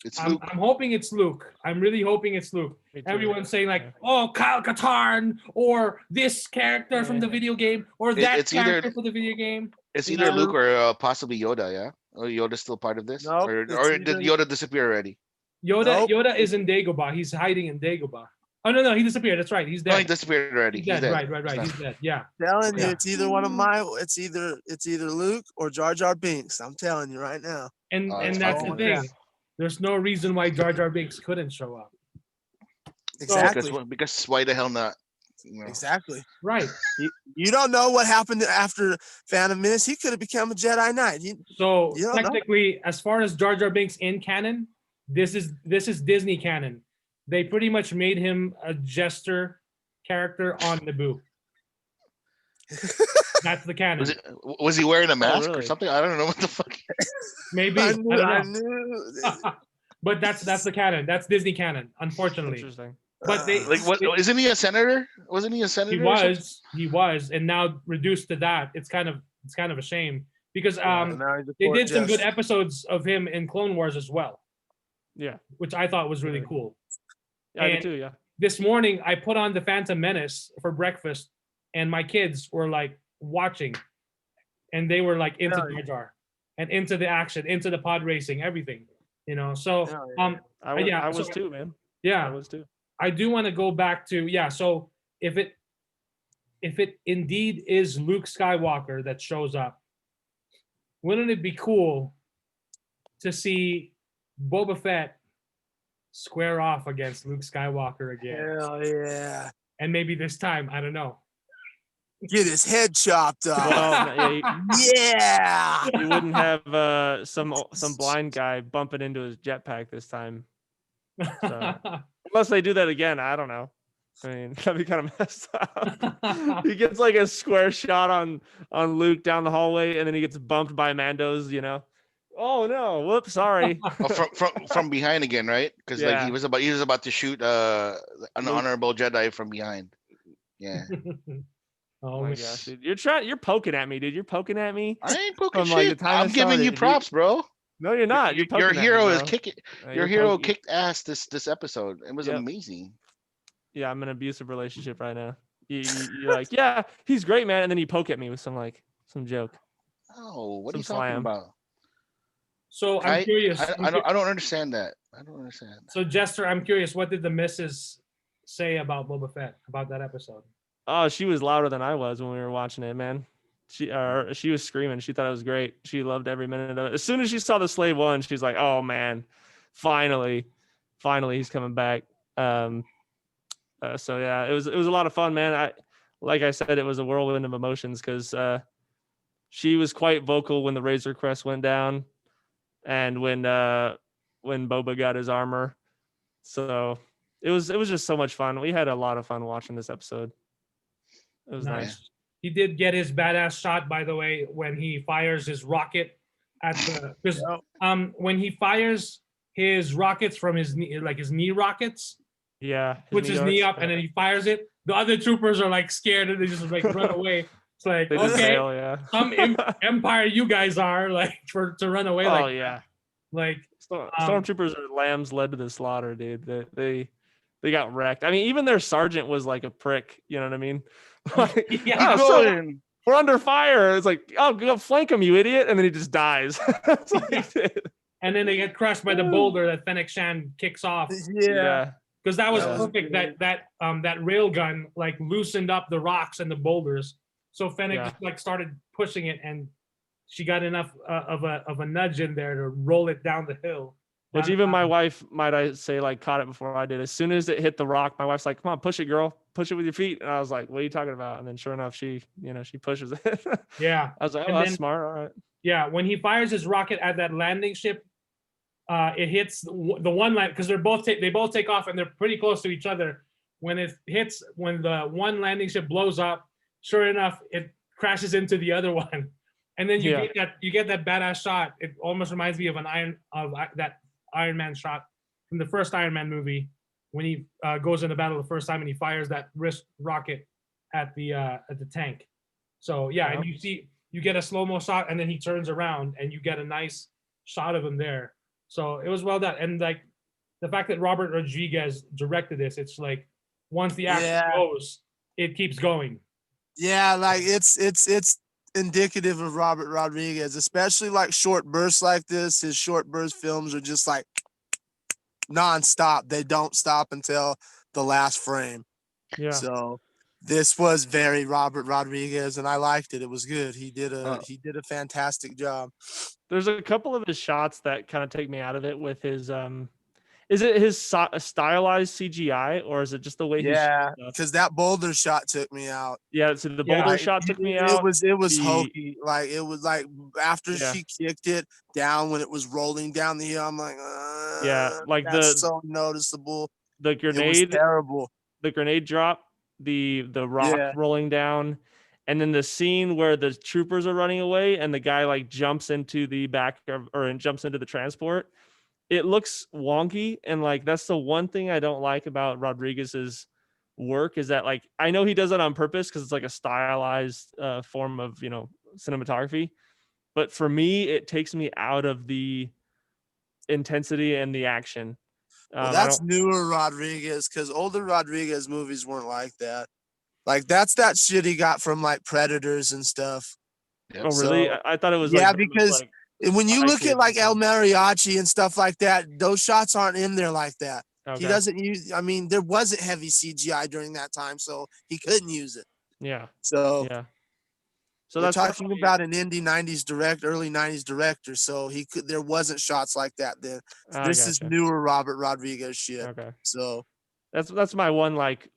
Speaker 4: It's
Speaker 1: I'm
Speaker 4: Luke.
Speaker 1: hoping it's Luke. I'm really hoping it's Luke.
Speaker 2: Me too.
Speaker 1: Everyone's saying like,
Speaker 2: Yeah.
Speaker 1: "Oh, Kyle Katarn," or this character from the video game, or that
Speaker 4: it's either-
Speaker 1: character for the video game.
Speaker 4: It's
Speaker 1: You
Speaker 4: either
Speaker 1: know?
Speaker 4: Luke or possibly Yoda. Yeah. Or Yoda's still part of this,
Speaker 3: Nope,
Speaker 4: or
Speaker 3: it's
Speaker 4: did
Speaker 3: either-
Speaker 4: Yoda disappear already?
Speaker 1: Yoda
Speaker 3: Nope.
Speaker 1: is in Dagobah. He's hiding in Dagobah. Oh no, he disappeared. That's right. He's
Speaker 4: No, he
Speaker 1: dead.
Speaker 4: disappeared already.
Speaker 1: He's
Speaker 4: He's
Speaker 1: dead.
Speaker 4: dead.
Speaker 1: Right.
Speaker 4: He's
Speaker 1: He's dead. Yeah.
Speaker 3: Telling you,
Speaker 1: Yeah.
Speaker 3: it's either one of my. It's either Luke or Jar Jar Binks. I'm telling you right now.
Speaker 1: And
Speaker 4: it's
Speaker 1: that's the
Speaker 4: probably-
Speaker 1: thing. There's no reason why Jar Jar Binks couldn't show up.
Speaker 3: Exactly.
Speaker 4: Because why the hell not? You know.
Speaker 3: Exactly.
Speaker 1: Right.
Speaker 3: You don't know what happened after Phantom Menace. He could have become a Jedi Knight.
Speaker 1: So
Speaker 3: You don't know.
Speaker 1: technically, as far as Jar Jar Binks in canon, this is Disney canon. They pretty much made him a Jester character on Naboo. That's the canon.
Speaker 4: Was he wearing a mask or
Speaker 2: really?
Speaker 4: something? I don't know what the fuck.
Speaker 1: Maybe I
Speaker 3: I
Speaker 1: don't
Speaker 3: knew.
Speaker 1: know.
Speaker 3: I knew.
Speaker 1: But that's the canon. That's Disney canon, unfortunately.
Speaker 2: Interesting.
Speaker 1: But they
Speaker 4: Like what? Isn't he a senator? Wasn't he a senator?
Speaker 1: he was, and now reduced to that. It's kind of a shame because
Speaker 3: Now he's a
Speaker 1: they
Speaker 3: court
Speaker 1: did some good
Speaker 3: jester.
Speaker 1: episodes of him in Clone Wars as well,
Speaker 2: Yeah.
Speaker 1: which I thought was really
Speaker 2: Really?
Speaker 1: cool.
Speaker 2: Yeah, I
Speaker 1: And-
Speaker 2: do too. Yeah.
Speaker 1: This morning I put on the Phantom Menace for breakfast, and my kids were like watching, and they were like into
Speaker 3: Hell
Speaker 1: Jar Jar and into the action, into the pod racing, everything. You know, so
Speaker 3: Hell yeah.
Speaker 2: I was
Speaker 1: so-
Speaker 2: too, man. I
Speaker 1: yeah,
Speaker 2: was too.
Speaker 1: I do want to go back to so if it indeed is Luke Skywalker that shows up, wouldn't it be cool to see Boba Fett square off against Luke Skywalker again?
Speaker 3: Hell yeah.
Speaker 1: And maybe this time, I don't know.
Speaker 3: Get his head chopped off.
Speaker 2: Well, yeah,
Speaker 3: Yeah.
Speaker 2: you wouldn't have some blind guy bumping into his jetpack this time, So- unless they do that again. I don't know. I mean, that'd be kind of messed up. He gets like a square shot on Luke down the hallway, and then he gets bumped by Mando's. You know, oh no, whoops, sorry.
Speaker 4: Oh, from behind again, right? Because like
Speaker 2: Yeah.
Speaker 4: he was about to shoot an
Speaker 2: Luke.
Speaker 4: honorable Jedi from behind. Yeah.
Speaker 1: Oh
Speaker 2: Oh my
Speaker 1: man.
Speaker 2: gosh, dude. You're poking at me, dude. You're poking at me.
Speaker 4: I ain't poking
Speaker 2: From, like,
Speaker 4: shit.
Speaker 2: the time
Speaker 4: I'm
Speaker 2: it
Speaker 4: giving you
Speaker 2: started,
Speaker 4: props, bro.
Speaker 2: No, you're not. You're poking
Speaker 4: Your
Speaker 2: at me,
Speaker 4: hero is
Speaker 2: bro.
Speaker 4: kicking.
Speaker 2: Your
Speaker 4: Your hero kicked ass this episode. It was
Speaker 2: Yep.
Speaker 4: amazing.
Speaker 2: Yeah, I'm in an abusive relationship right now. You're like, yeah, he's great, man, and then you poke at me with some joke.
Speaker 4: Oh, what are you
Speaker 2: Some
Speaker 4: talking
Speaker 2: slam.
Speaker 4: about?
Speaker 1: So I'm curious.
Speaker 4: I don't understand that. I don't understand.
Speaker 1: So Jester, I'm curious. What did the missus say about Boba Fett about that episode?
Speaker 2: Oh, she was louder than I was when we were watching it, man. She was screaming. She thought it was great. She loved every minute of it. As soon as she saw the Slave One, she's like, "Oh man, finally, he's coming back." So yeah, it was a lot of fun, man. Like I said, it was a whirlwind of emotions because she was quite vocal when the Razor Crest went down, and when Boba got his armor. So it was just so much fun. We had a lot of fun watching this episode. It was nice.
Speaker 1: He did get his badass shot, by the way, when he fires his rocket at the because when he fires his rockets from his knee, like his knee rockets,
Speaker 2: Yeah.
Speaker 1: puts his knee
Speaker 2: darts,
Speaker 1: up and then he fires it. The other troopers are like scared and they just like run away. It's like,
Speaker 2: they just
Speaker 1: okay,
Speaker 2: bail, yeah.
Speaker 1: some empire you guys are like to run away.
Speaker 2: Oh
Speaker 1: like
Speaker 2: yeah.
Speaker 1: like
Speaker 2: Stormtroopers are lambs led to the slaughter, dude. They got wrecked. I mean, even their sergeant was like a prick. You know what I mean? Like,
Speaker 1: Yeah.
Speaker 2: "Oh, so we're under fire. It's like, oh, go flank him, you idiot, and then he just dies. It's like, dude.
Speaker 1: and then they get crushed by the boulder that Fennec Shan kicks off.
Speaker 3: Yeah.
Speaker 1: Because that was
Speaker 2: Yeah.
Speaker 1: perfect. That rail gun like loosened up the rocks and the boulders. So Fennec
Speaker 2: Yeah.
Speaker 1: just, like started pushing it, and she got enough of a nudge in there to roll it down the hill.
Speaker 2: Which
Speaker 1: down
Speaker 2: even
Speaker 1: the
Speaker 2: my
Speaker 1: mountain.
Speaker 2: wife, might I say, like caught it before I did. As soon as it hit the rock, my wife's like, "Come on, push it, girl. Push it with your feet." And I was like, "What are you talking about?" And then sure enough, she pushes it.
Speaker 1: Yeah.
Speaker 2: I was like, "Oh,
Speaker 1: And
Speaker 2: that's
Speaker 1: then-
Speaker 2: smart. All right."
Speaker 1: Yeah, when he fires his rocket at that landing ship, it hits the one land because they both take off and they're pretty close to each other. When the one landing ship blows up, sure enough, it crashes into the other one, and then you get that badass shot. It almost reminds me of that Iron Man shot from the first Iron Man movie when he goes into battle the first time and he fires that wrist rocket at the tank. So yeah, and you get a slow-mo shot and then he turns around and you get a nice shot of him there. So it was well done. And like the fact that Robert Rodriguez directed this, it's like once the action goes, it keeps going.
Speaker 3: Yeah, like it's indicative of Robert Rodriguez, especially like short bursts like this. His short burst films are just like nonstop. They don't stop until the last frame.
Speaker 2: Yeah.
Speaker 3: So this was very Robert Rodriguez, and I liked it. It was good. He did a fantastic job.
Speaker 2: There's a couple of his shots that kind of take me out of it with his is it his stylized CGI or is it just the way
Speaker 3: Yeah, because that boulder shot took me out.
Speaker 2: Yeah, so the boulder shot took me out.
Speaker 3: It was hokey. Like it was like after she kicked it down when it was rolling down the hill. I'm like,
Speaker 2: like
Speaker 3: that's so noticeable.
Speaker 2: The grenade,
Speaker 3: it was terrible.
Speaker 2: The grenade drop, the rock rolling down, and then the scene where the troopers are running away and the guy like jumps into the back or jumps into the transport. It looks wonky, and like that's the one thing I don't like about Rodriguez's work is that like I know he does that on purpose because it's like a stylized form of cinematography, but for me it takes me out of the intensity and the action.
Speaker 3: Well, that's newer Rodriguez because older Rodriguez movies weren't like that. Like that's that shit he got from like Predators and stuff.
Speaker 2: Oh really? So, I thought it was
Speaker 3: because when you look at like El Mariachi and stuff like that, those shots aren't in there like that. Okay. He doesn't use. I mean, there wasn't heavy CGI during that time, so he couldn't use it.
Speaker 2: Yeah.
Speaker 3: So
Speaker 2: we're
Speaker 3: that's talking about an indie early '90s director. So there wasn't shots like that then. This is newer Robert Rodriguez shit.
Speaker 2: Okay.
Speaker 3: So
Speaker 2: that's my one like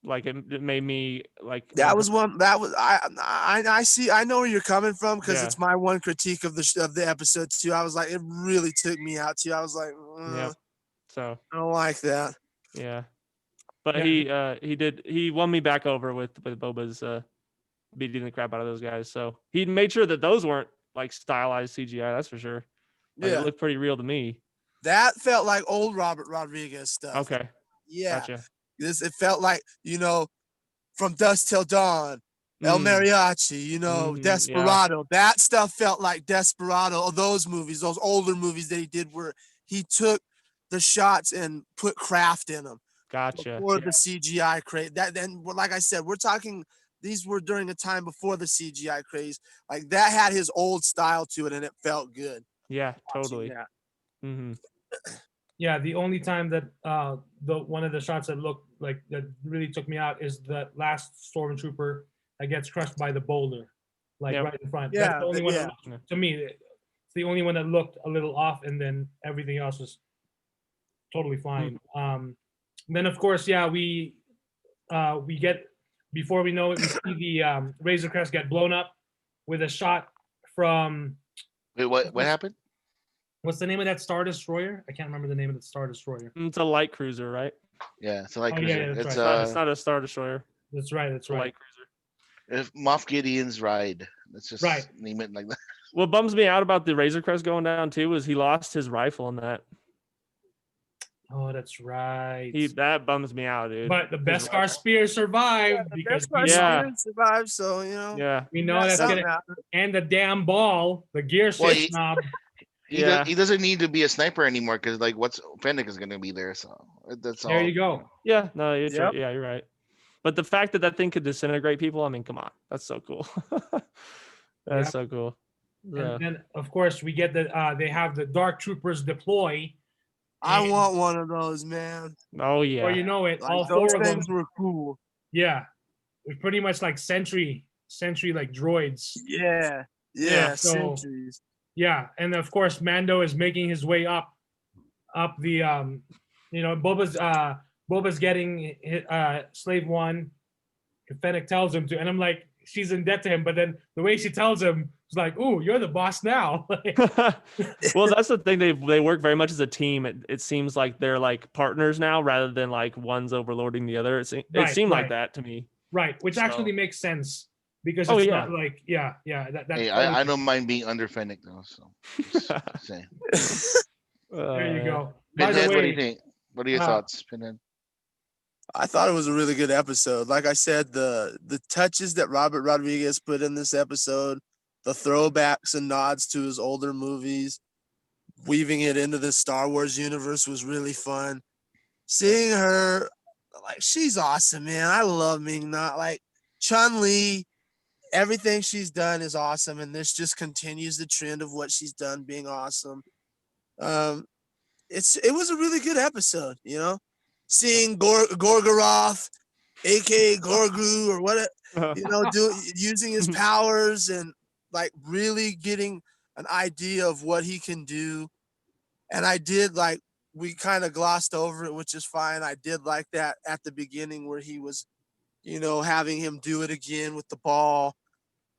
Speaker 2: it made me like
Speaker 3: that was I see. I know where you're coming from because it's my one critique of the episode too. I was like, it really took me out too. I was like,
Speaker 2: so
Speaker 3: I don't like that.
Speaker 2: Yeah, but he won me back over with Boba's beating the crap out of those guys. So he made sure that those weren't like stylized CGI. That's for sure. Like, it looked pretty real to me.
Speaker 3: That felt like old Robert Rodriguez stuff.
Speaker 2: Okay.
Speaker 3: Yeah.
Speaker 2: Gotcha.
Speaker 3: It felt like, From Dusk Till Dawn, El Mariachi, Desperado. That stuff felt like Desperado. Those movies, those older movies that he did where he took the shots and put craft in them.
Speaker 2: Gotcha.
Speaker 3: Before the CGI craze. Then, like I said, we're talking, these were during a time before the CGI craze. Like that had his old style to it and it felt good.
Speaker 2: Yeah, totally.
Speaker 3: Yeah.
Speaker 2: Mm-hmm.
Speaker 1: Yeah, the only time that one of the shots that looked like that really took me out is the last stormtrooper that gets crushed by the boulder, right in front.
Speaker 3: Yeah,
Speaker 1: that's the only one that looked, to me. It's the only one that looked a little off, and then everything else was totally fine. Then of course, we get, before we know it, we see the Razor Crest get blown up with a shot from.
Speaker 4: Wait, what happened?
Speaker 1: What's the name of that Star Destroyer? I can't remember the name of the Star Destroyer.
Speaker 2: It's a light cruiser, right?
Speaker 4: Yeah, it's a light cruiser.
Speaker 1: Yeah,
Speaker 4: it's
Speaker 2: not a Star Destroyer.
Speaker 1: That's right. That's right.
Speaker 2: Light cruiser.
Speaker 4: Moff Gideon's ride. Let's just name it like that.
Speaker 2: What bums me out about the Razor Crest going down too is he lost his rifle in that.
Speaker 1: Oh, that's right.
Speaker 2: That bums me out, dude.
Speaker 1: But the Beskar Spear survived because
Speaker 3: Spear survived. So
Speaker 1: we know that's gonna happen. And the damn ball, the gear shift knob.
Speaker 4: He doesn't need to be a sniper anymore because Fennec is gonna be there. So that's all.
Speaker 1: There you go.
Speaker 2: Yeah, no, you're right. Yeah, you're right. But the fact that thing could disintegrate people, I mean, come on, that's so cool. That's so cool. Yeah.
Speaker 1: And then of course we get they have the Dark Troopers deploy.
Speaker 3: I want one of those, man.
Speaker 2: Oh yeah.
Speaker 1: Or all
Speaker 3: those
Speaker 1: four of them
Speaker 3: were cool.
Speaker 1: Yeah, they're pretty much like sentry like droids.
Speaker 3: Yeah, sentries.
Speaker 1: Yeah, and of course Mando is making his way up up the Boba's getting slave one. Fennec tells him to, and I'm like, she's in debt to him. But then the way she tells him, it's like, "Ooh, you're the boss now."
Speaker 2: Well, that's the thing. They work very much as a team. It seems like they're like partners now, rather than like one's overlording the other. It
Speaker 1: Right,
Speaker 2: seemed like
Speaker 1: right.
Speaker 2: that to me.
Speaker 1: Right, which
Speaker 2: So-
Speaker 1: actually makes sense because
Speaker 2: Oh,
Speaker 1: it's
Speaker 2: yeah.
Speaker 1: not like that.
Speaker 4: Hey,
Speaker 1: totally
Speaker 4: I
Speaker 1: makes
Speaker 4: don't mind being under Fennec though. So just saying.
Speaker 1: There you go. By
Speaker 4: Pinhead,
Speaker 1: the
Speaker 4: what do you
Speaker 1: way,
Speaker 4: think? What are your thoughts, Pinhead?
Speaker 3: I thought it was a really good episode. Like I said, the touches that Robert Rodriguez put in this episode, the throwbacks and nods to his older movies, weaving it into the Star Wars universe was really fun. Seeing her, like, she's awesome, man. I love Ming-Na. Like, Chun-Li, everything she's done is awesome, and this just continues the trend of what she's done being awesome. It was a really good episode, you know. Seeing Gorgoroth, aka Grogu, or what, using his powers and like really getting an idea of what he can do. And I did like, we kind of glossed over it, which is fine. I did like that at the beginning where he was, having him do it again with the ball.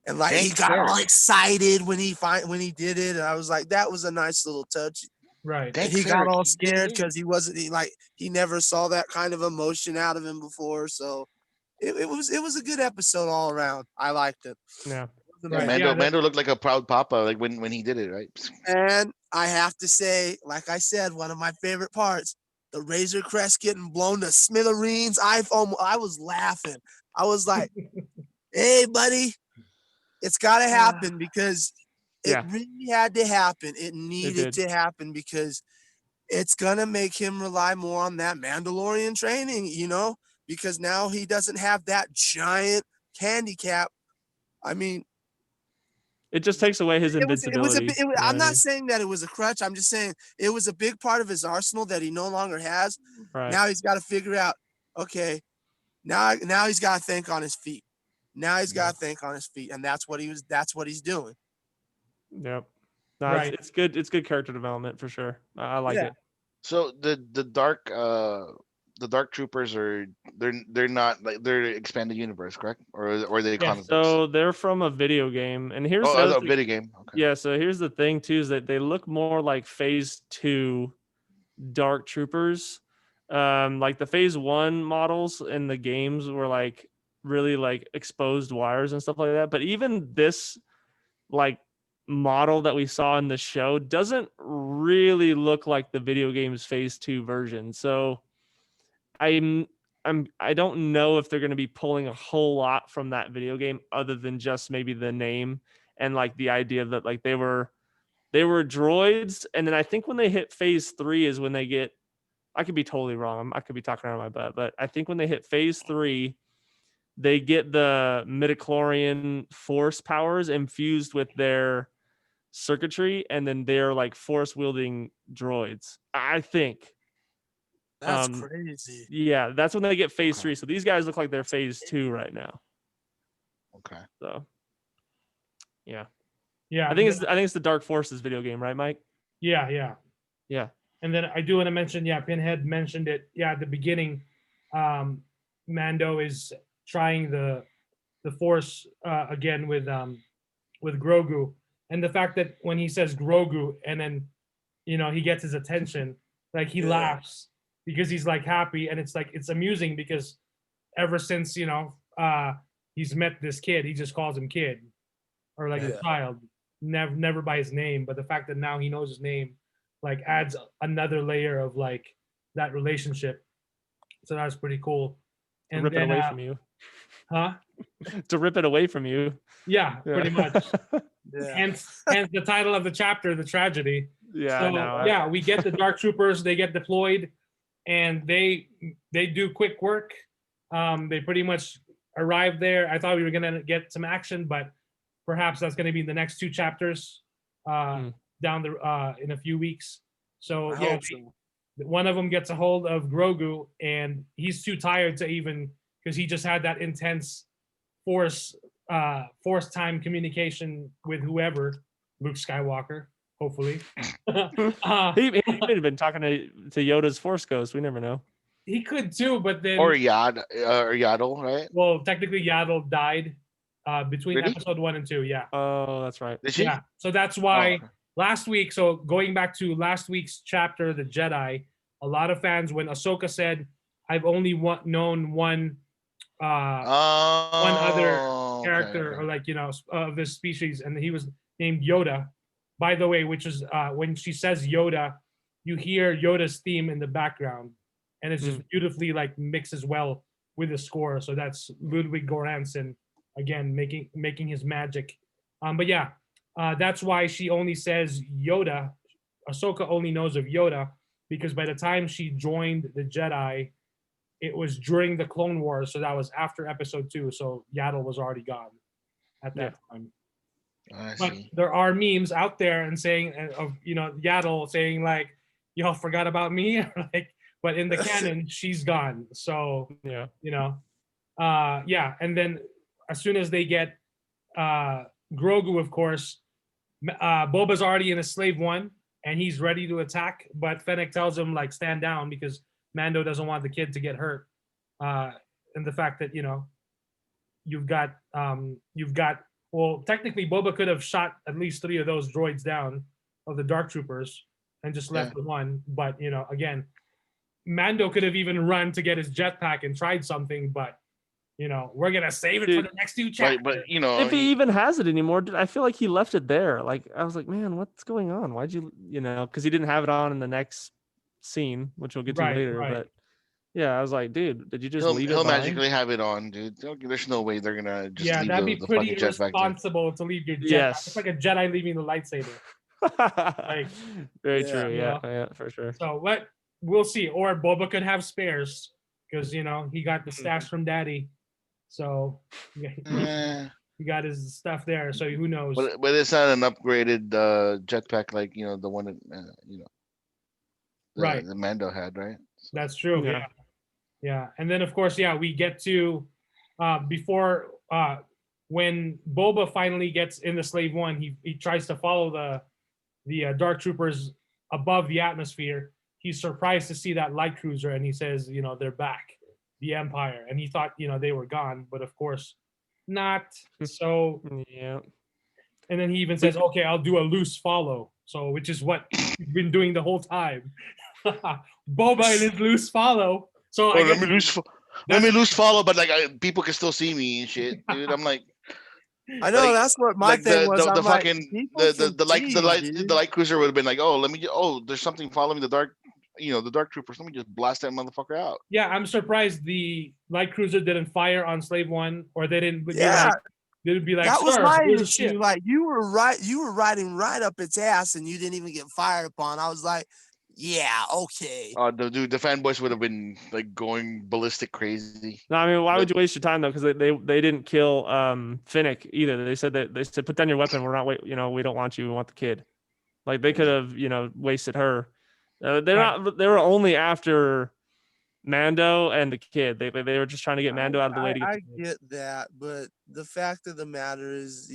Speaker 3: And like he got all excited when he did it. And I was like, that was a nice little touch.
Speaker 1: right.
Speaker 3: And he got all scared because he never saw that kind of emotion out of him before. So it was a good episode all around. I liked it.
Speaker 2: Yeah.
Speaker 1: Right,
Speaker 4: Mando looked like a proud papa, like when he did it, right?
Speaker 3: And I have to say, like I said, one of my favorite parts, the Razor Crest getting blown to smithereens. I was laughing. I was like, hey, buddy, it's got to happen because it really had to happen. It needed to happen because it's going to make him rely more on that Mandalorian training, because now he doesn't have that giant handicap. I mean,
Speaker 2: it just takes away his invincibility.
Speaker 3: I'm not saying that it was a crutch. I'm just saying it was a big part of his arsenal that he no longer has.
Speaker 2: Right.
Speaker 3: Now he's got to figure out, okay, now he's got to think on his feet. Now he's got to think on his feet, and that's what he's doing.
Speaker 2: Yep. No,
Speaker 1: Right.
Speaker 2: it's good. It's good character development for sure. I like it.
Speaker 4: So the dark troopers they're not like they're expanded universe, correct? Or they comic books?
Speaker 2: So they're from a video game, and here's
Speaker 4: a video game. Okay.
Speaker 2: Yeah. So here's the thing too, is that they look more like Phase 2 dark troopers. Like the Phase 1 models in the games were like really like exposed wires and stuff like that. But even this like model that we saw in the show doesn't really look like the video game's Phase 2 version. So I don't know if they're going to be pulling a whole lot from that video game other than just maybe the name and like the idea that like they were droids. And then I think when they hit Phase 3 is when they get, I could be totally wrong. I could be talking out of my butt, but I think when they hit Phase 3, they get the midichlorian force powers infused with their circuitry, and then they're like force wielding droids, I think.
Speaker 3: That's crazy.
Speaker 2: Yeah, that's when they get Phase 3. So these guys look like they're Phase 2 right now.
Speaker 4: Okay.
Speaker 2: So yeah.
Speaker 1: Yeah.
Speaker 2: I think it's the Dark Forces video game, right, Mike?
Speaker 1: Yeah. And then I do want to mention, Pinhead mentioned it. Yeah, at the beginning, Mando is trying the Force again with Grogu, and the fact that when he says Grogu and then he gets his attention, like he laughs because he's like happy, and it's like it's amusing because ever since he's met this kid, he just calls him kid or like a child, never by his name. But the fact that now he knows his name like adds another layer of like that relationship. So that's pretty cool.
Speaker 2: And rip it away from you.
Speaker 1: Huh?
Speaker 2: To rip it away from you.
Speaker 1: Yeah, pretty much.
Speaker 3: Yeah.
Speaker 1: Hence the title of the chapter, The Tragedy.
Speaker 2: Yeah,
Speaker 1: So,
Speaker 2: I know.
Speaker 1: we get the Dark Troopers, they get deployed, and they do quick work. They pretty much arrive there. I thought we were gonna get some action, but perhaps that's gonna be in the next 2 chapters down the in a few weeks. So one of them gets a hold of Grogu, and he's too tired to even, because he just had that intense force time communication with whoever, Luke Skywalker, hopefully.
Speaker 2: He might have been talking to Yoda's Force Ghost. We never know.
Speaker 1: He could too, but then
Speaker 4: Or Yaddle, right?
Speaker 1: well, technically Yaddle died between
Speaker 4: Really?
Speaker 1: episode 1 and 2. Yeah.
Speaker 2: Oh, that's right.
Speaker 4: Did she?
Speaker 1: Yeah. So that's
Speaker 4: Oh,
Speaker 1: why
Speaker 4: okay.
Speaker 1: last week, so going back to last week's chapter, The Jedi, a lot of fans, when Ahsoka said, I've only known one other
Speaker 4: Oh,
Speaker 1: character, or like, of this species, and he was named Yoda. By the way, which is when she says Yoda, you hear Yoda's theme in the background, and it's just beautifully like mixes well with the score. So that's Ludwig Göransson again making his magic. But yeah, that's why she only says Yoda. Ahsoka only knows of Yoda because by the time she joined the Jedi, it was during the Clone Wars, so that was after episode 2. So Yaddle was already gone at that time.
Speaker 4: I
Speaker 1: But
Speaker 4: see.
Speaker 1: there are memes out there and saying of Yaddle saying like, y'all forgot about me. Like, but in the canon, she's gone. So
Speaker 2: Yeah.
Speaker 1: yeah. And then as soon as they get Grogu, of course, Boba's already in a slave 1 and he's ready to attack, but Fennec tells him like stand down because Mando doesn't want the kid to get hurt. And the fact that you've got well, technically Boba could have shot at least 3 of those droids down of the Dark Troopers and just left the 1. But again, Mando could have even run to get his jetpack and tried something, but we're gonna save it for the next 2 chapters.
Speaker 4: But
Speaker 2: if he even has it anymore, I feel like he left it there. Like I was like, man, what's going on? Why'd you because he didn't have it on in the next scene, which we'll get to later.
Speaker 1: Right.
Speaker 2: But yeah, I was like, dude, did you just leave it
Speaker 4: he'll
Speaker 2: behind?
Speaker 4: magically have it on, dude. There's no way they're gonna just leave
Speaker 1: that'd be
Speaker 4: the
Speaker 1: pretty
Speaker 4: fucking jetpack there.
Speaker 1: irresponsible to leave your jetpack.
Speaker 2: Yes.
Speaker 1: It's like a Jedi leaving the lightsaber.
Speaker 2: Very
Speaker 3: yeah,
Speaker 2: true. Yeah, for sure.
Speaker 1: So we'll see. Or Boba could have spares because he got the stash from Daddy. So he got his stuff there. So who knows?
Speaker 4: But it's not an upgraded jetpack like the one that
Speaker 1: right.
Speaker 4: the Mando had, right?
Speaker 1: That's true. Yeah. And then of course, we get to before when Boba finally gets in the Slave 1, he tries to follow the Dark Troopers above the atmosphere. He's surprised to see that light cruiser, and he says, they're back, the Empire, and he thought they were gone, but of course not. So
Speaker 2: yeah.
Speaker 1: And then he even says, okay, I'll do a loose follow. So which is what he's been doing the whole time. Boba and his loose follow. So
Speaker 4: let me loose follow, but like people can still see me and shit, dude. I'm like,
Speaker 3: I know that's what my thing was.
Speaker 4: The
Speaker 3: I'm like,
Speaker 4: fucking the light cruiser would have been like, there's something following the dark, the Dark Troopers. Let me just blast that motherfucker out.
Speaker 1: Yeah, I'm surprised the light cruiser didn't fire on Slave 1, or they didn't. They'd be like,
Speaker 3: that was my
Speaker 1: here's a
Speaker 3: issue.
Speaker 1: ship.
Speaker 3: Like you were riding right up its ass, and you didn't even get fired upon. I was like, yeah, okay.
Speaker 4: The fanboys would have been like going ballistic crazy.
Speaker 2: No, I mean, why would you waste your time though? Because they didn't kill Finnick either. They said put down your weapon. We're not we don't want you. We want the kid. Like they could have wasted her. They were only after Mando and the kid. They were just trying to get Mando out of the way.
Speaker 3: I get that, but the fact of the matter is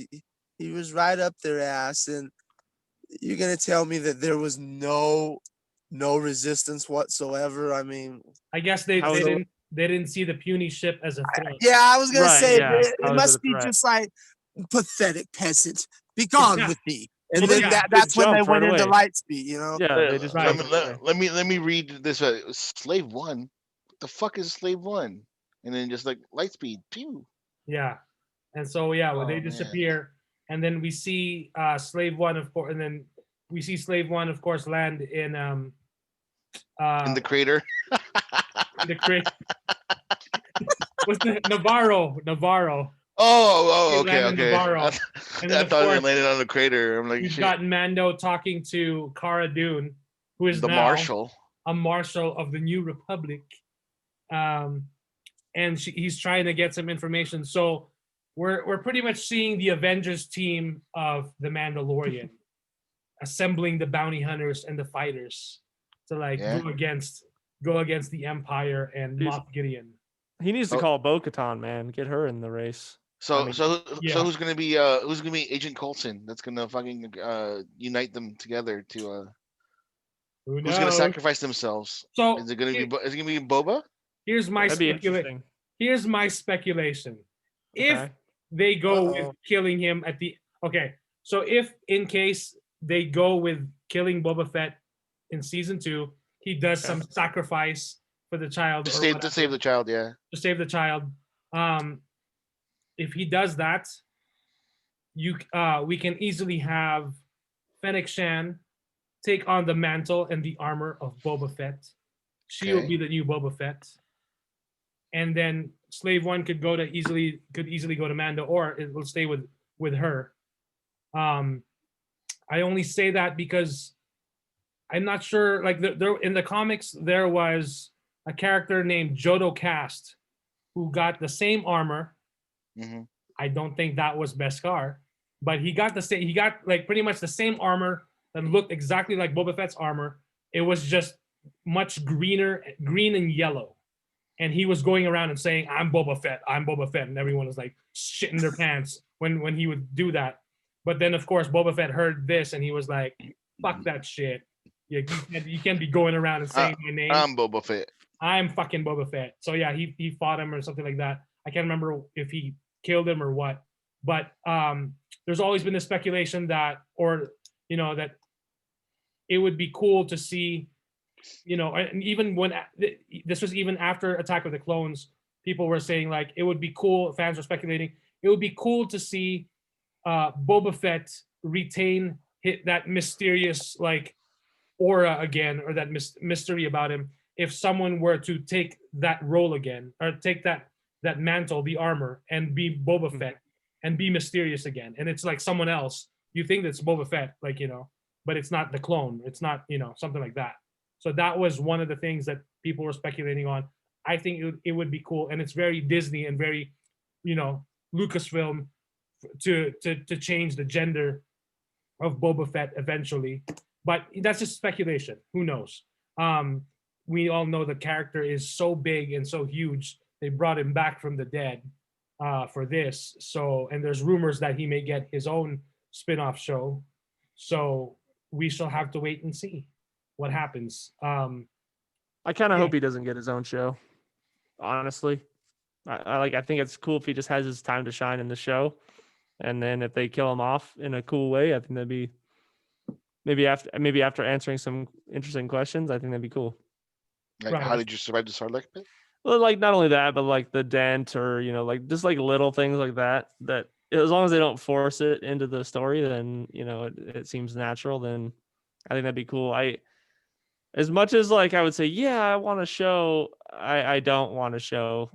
Speaker 3: he was right up their ass, and you're gonna tell me that there was no resistance whatsoever? I mean,
Speaker 1: I guess they didn't see the puny ship as a threat.
Speaker 3: Yeah, I was gonna say it must be
Speaker 2: threat.
Speaker 3: just like pathetic peasant. Be gone with me. And
Speaker 1: Well,
Speaker 3: then that's when they went into light speed,
Speaker 2: Yeah, they just
Speaker 4: let me read this. Slave 1. What the fuck is Slave 1? And then just like light speed, pew.
Speaker 1: Yeah, and so when they disappear, and then we see Slave 1, of course, and then we see Slave 1, of course, land in
Speaker 4: the crater.
Speaker 1: The crater. What's the Navarro?
Speaker 4: Oh, okay.
Speaker 1: Navarro.
Speaker 4: I thought they landed on the crater. I'm like,
Speaker 1: we've got Mando talking to Cara Dune, who is
Speaker 4: the
Speaker 1: now
Speaker 4: marshal,
Speaker 1: a marshal of the New Republic, and he's trying to get some information. So we're pretty much seeing the Avengers team of the Mandalorian assembling the bounty hunters and the fighters to go against the Empire and Moff Gideon.
Speaker 2: He needs to call Bo-Katan, man. Get her in the race.
Speaker 4: So
Speaker 2: I mean,
Speaker 4: so
Speaker 1: yeah.
Speaker 4: so who's gonna be Agent Coulson? That's gonna fucking unite them together to
Speaker 1: Who
Speaker 4: who's gonna
Speaker 1: knows?
Speaker 4: sacrifice themselves?
Speaker 1: So
Speaker 4: Is it gonna be is it gonna be Boba?
Speaker 1: here's my
Speaker 2: that'd be
Speaker 1: speculation.
Speaker 2: interesting.
Speaker 1: Here's my speculation. If
Speaker 2: Okay.
Speaker 1: they go with
Speaker 3: Uh-oh.
Speaker 1: killing him at the okay, so if in case they go with killing Boba Fett in season 2, he does some sacrifice for the child
Speaker 4: To
Speaker 1: or
Speaker 4: save
Speaker 1: whatever,
Speaker 4: the child, yeah.
Speaker 1: to save the child. If he does that, we can easily have Fennec Shan take on the mantle and the armor of Boba Fett. She will
Speaker 4: Okay.
Speaker 1: be the new Boba Fett, and then Slave One could easily go to Mando, or it will stay with her. I only say that because I'm not sure. Like there in the comics, there was a character named Jodo Cast who got the same armor.
Speaker 4: hmm
Speaker 1: I don't think that was Beskar, but he got the same. He got like pretty much the same armor that looked exactly like Boba Fett's armor. It was just much greener, green and yellow. And he was going around and saying, "I'm Boba Fett. I'm Boba Fett," and everyone was like shitting their pants when he would do that. But then, of course, Boba Fett heard this and he was like, "Fuck that shit. You can't be going around and saying my name.
Speaker 4: I'm Boba Fett.
Speaker 1: I'm fucking Boba Fett." So yeah, he fought him or something like that. I can't remember if he killed him or what. But there's always been the speculation that, or that it would be cool to see, and even when this was even after Attack of the Clones, people were saying like it would be cool. Fans were speculating it would be cool to see Boba Fett retain that mysterious like aura again, or that mystery about him. If someone were to take that role again, or take that mantle, the armor, and be Boba Fett and be mysterious again, and it's like someone else. You think that's Boba Fett, but it's not the clone. It's not something like that. So that was one of the things that people were speculating on. I think it would be cool, and it's very Disney and very, Lucasfilm to change the gender of Boba Fett eventually. But that's just speculation. Who knows? We all know the character is so big and so huge. They brought him back from the dead for this. So, and there's rumors that he may get his own spin-off show. So we shall have to wait and see what happens.
Speaker 2: I kind of hope he doesn't get his own show. Honestly, I think it's cool if he just has his time to shine in the show, and then if they kill him off in a cool way, I think that'd be maybe after answering some interesting questions. I think that'd be cool.
Speaker 4: Like,
Speaker 1: Right.
Speaker 4: how did you survive the Sarlacc pit?
Speaker 2: Well, like not only that, but like the dent, or like just like little things like that. That as long as they don't force it into the story, then it seems natural. Then I think that'd be cool. As much as like I would say, yeah, I want to show, I don't want to show.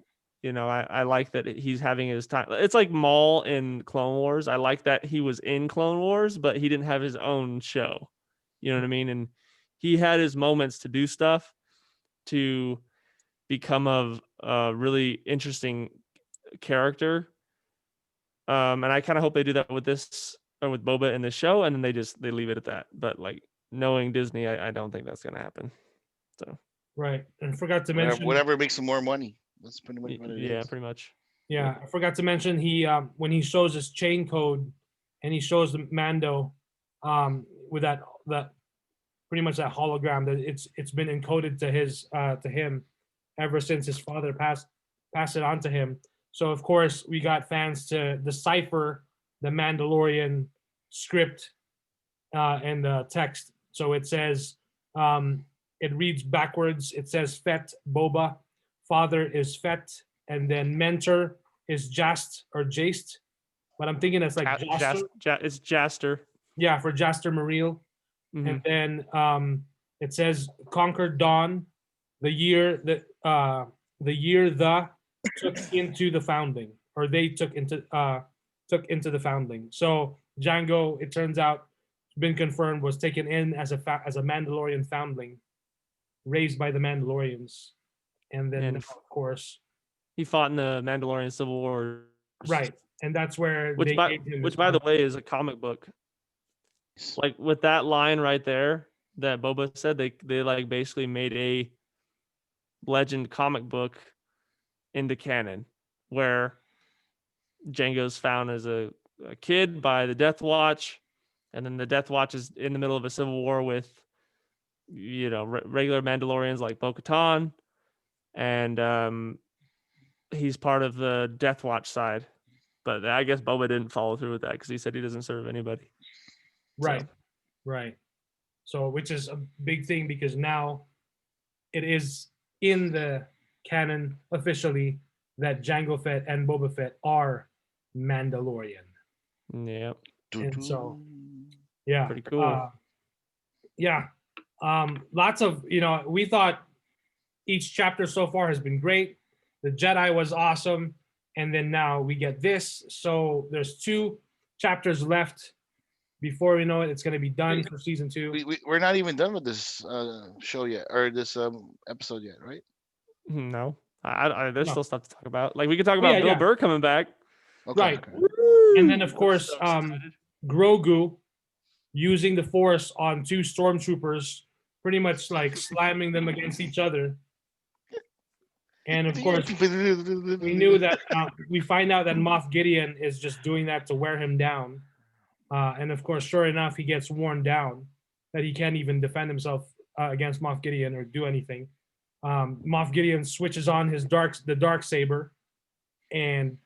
Speaker 2: I like that he's having his time. It's like Maul in Clone Wars. I like that he was in Clone Wars, but he didn't have his own show. You know what I mean? And he had his moments to do stuff, to become a really interesting character. And I kind of hope they do that with this, or with Boba in the show, and then they leave it at that. But like knowing Disney, I don't think that's gonna happen. So
Speaker 1: Right. And I forgot to mention.
Speaker 4: Whatever makes him more money. That's pretty much what it is.
Speaker 2: yeah, pretty much.
Speaker 1: Yeah, I forgot to mention he when he shows his chain code, and he shows the Mando with that pretty much that hologram, that it's been encoded to him ever since his father passed it on to him. So of course we got fans to decipher the Mandalorian script and the text. So it says it reads backwards. It says Fett Boba, father is Fett, and then mentor is Jast or Jaste, but I'm thinking it's like Jaster.
Speaker 2: It's Jester.
Speaker 1: Yeah, for Jaster Mareel.
Speaker 2: Mhm.
Speaker 1: And then it says conquered dawn, the year that the took into the founding, or they took into the founding. So Django, it turns out, been confirmed, was taken in as a Mandalorian foundling, raised by the Mandalorians, and then
Speaker 2: And
Speaker 1: of course,
Speaker 2: he fought in the Mandalorian Civil War.
Speaker 1: right, and that's where
Speaker 2: Which by the way is a comic book. Like with that line right there that Boba said, they like basically made a legend comic book into canon, where Jango's found as a kid by the Death Watch, and then the Death Watch is in the middle of a civil war with, regular Mandalorians like Bo-Katan, and he's part of the Death Watch side. But I guess Boba didn't follow through with that because he said he doesn't serve anybody.
Speaker 1: Right.
Speaker 2: So.
Speaker 1: Right. So, which is a big thing because now it is in the canon officially that Jango Fett and Boba Fett are Mandalorian.
Speaker 2: Yep.
Speaker 1: And so, yeah.
Speaker 2: Pretty cool.
Speaker 1: Yeah. Lots of, we thought each chapter so far has been great. The Jedi was awesome. And then now we get this. So there's 2 chapters left. Before we know it, it's going to be done for season 2.
Speaker 4: We're not even done with this show yet, or this episode yet, right?
Speaker 2: No. There's
Speaker 1: No.
Speaker 2: still stuff to talk about. Like we could talk about Bill Burr coming back.
Speaker 4: Okay,
Speaker 1: Right.
Speaker 4: okay.
Speaker 1: And then, of course,
Speaker 2: so excited.
Speaker 1: Grogu using the Force on 2 stormtroopers, pretty much like slamming them against each other. And of course, we knew that we find out that Moff Gideon is just doing that to wear him down. And of course, sure enough, he gets worn down that he can't even defend himself against Moff Gideon or do anything. Moff Gideon switches on the dark saber, and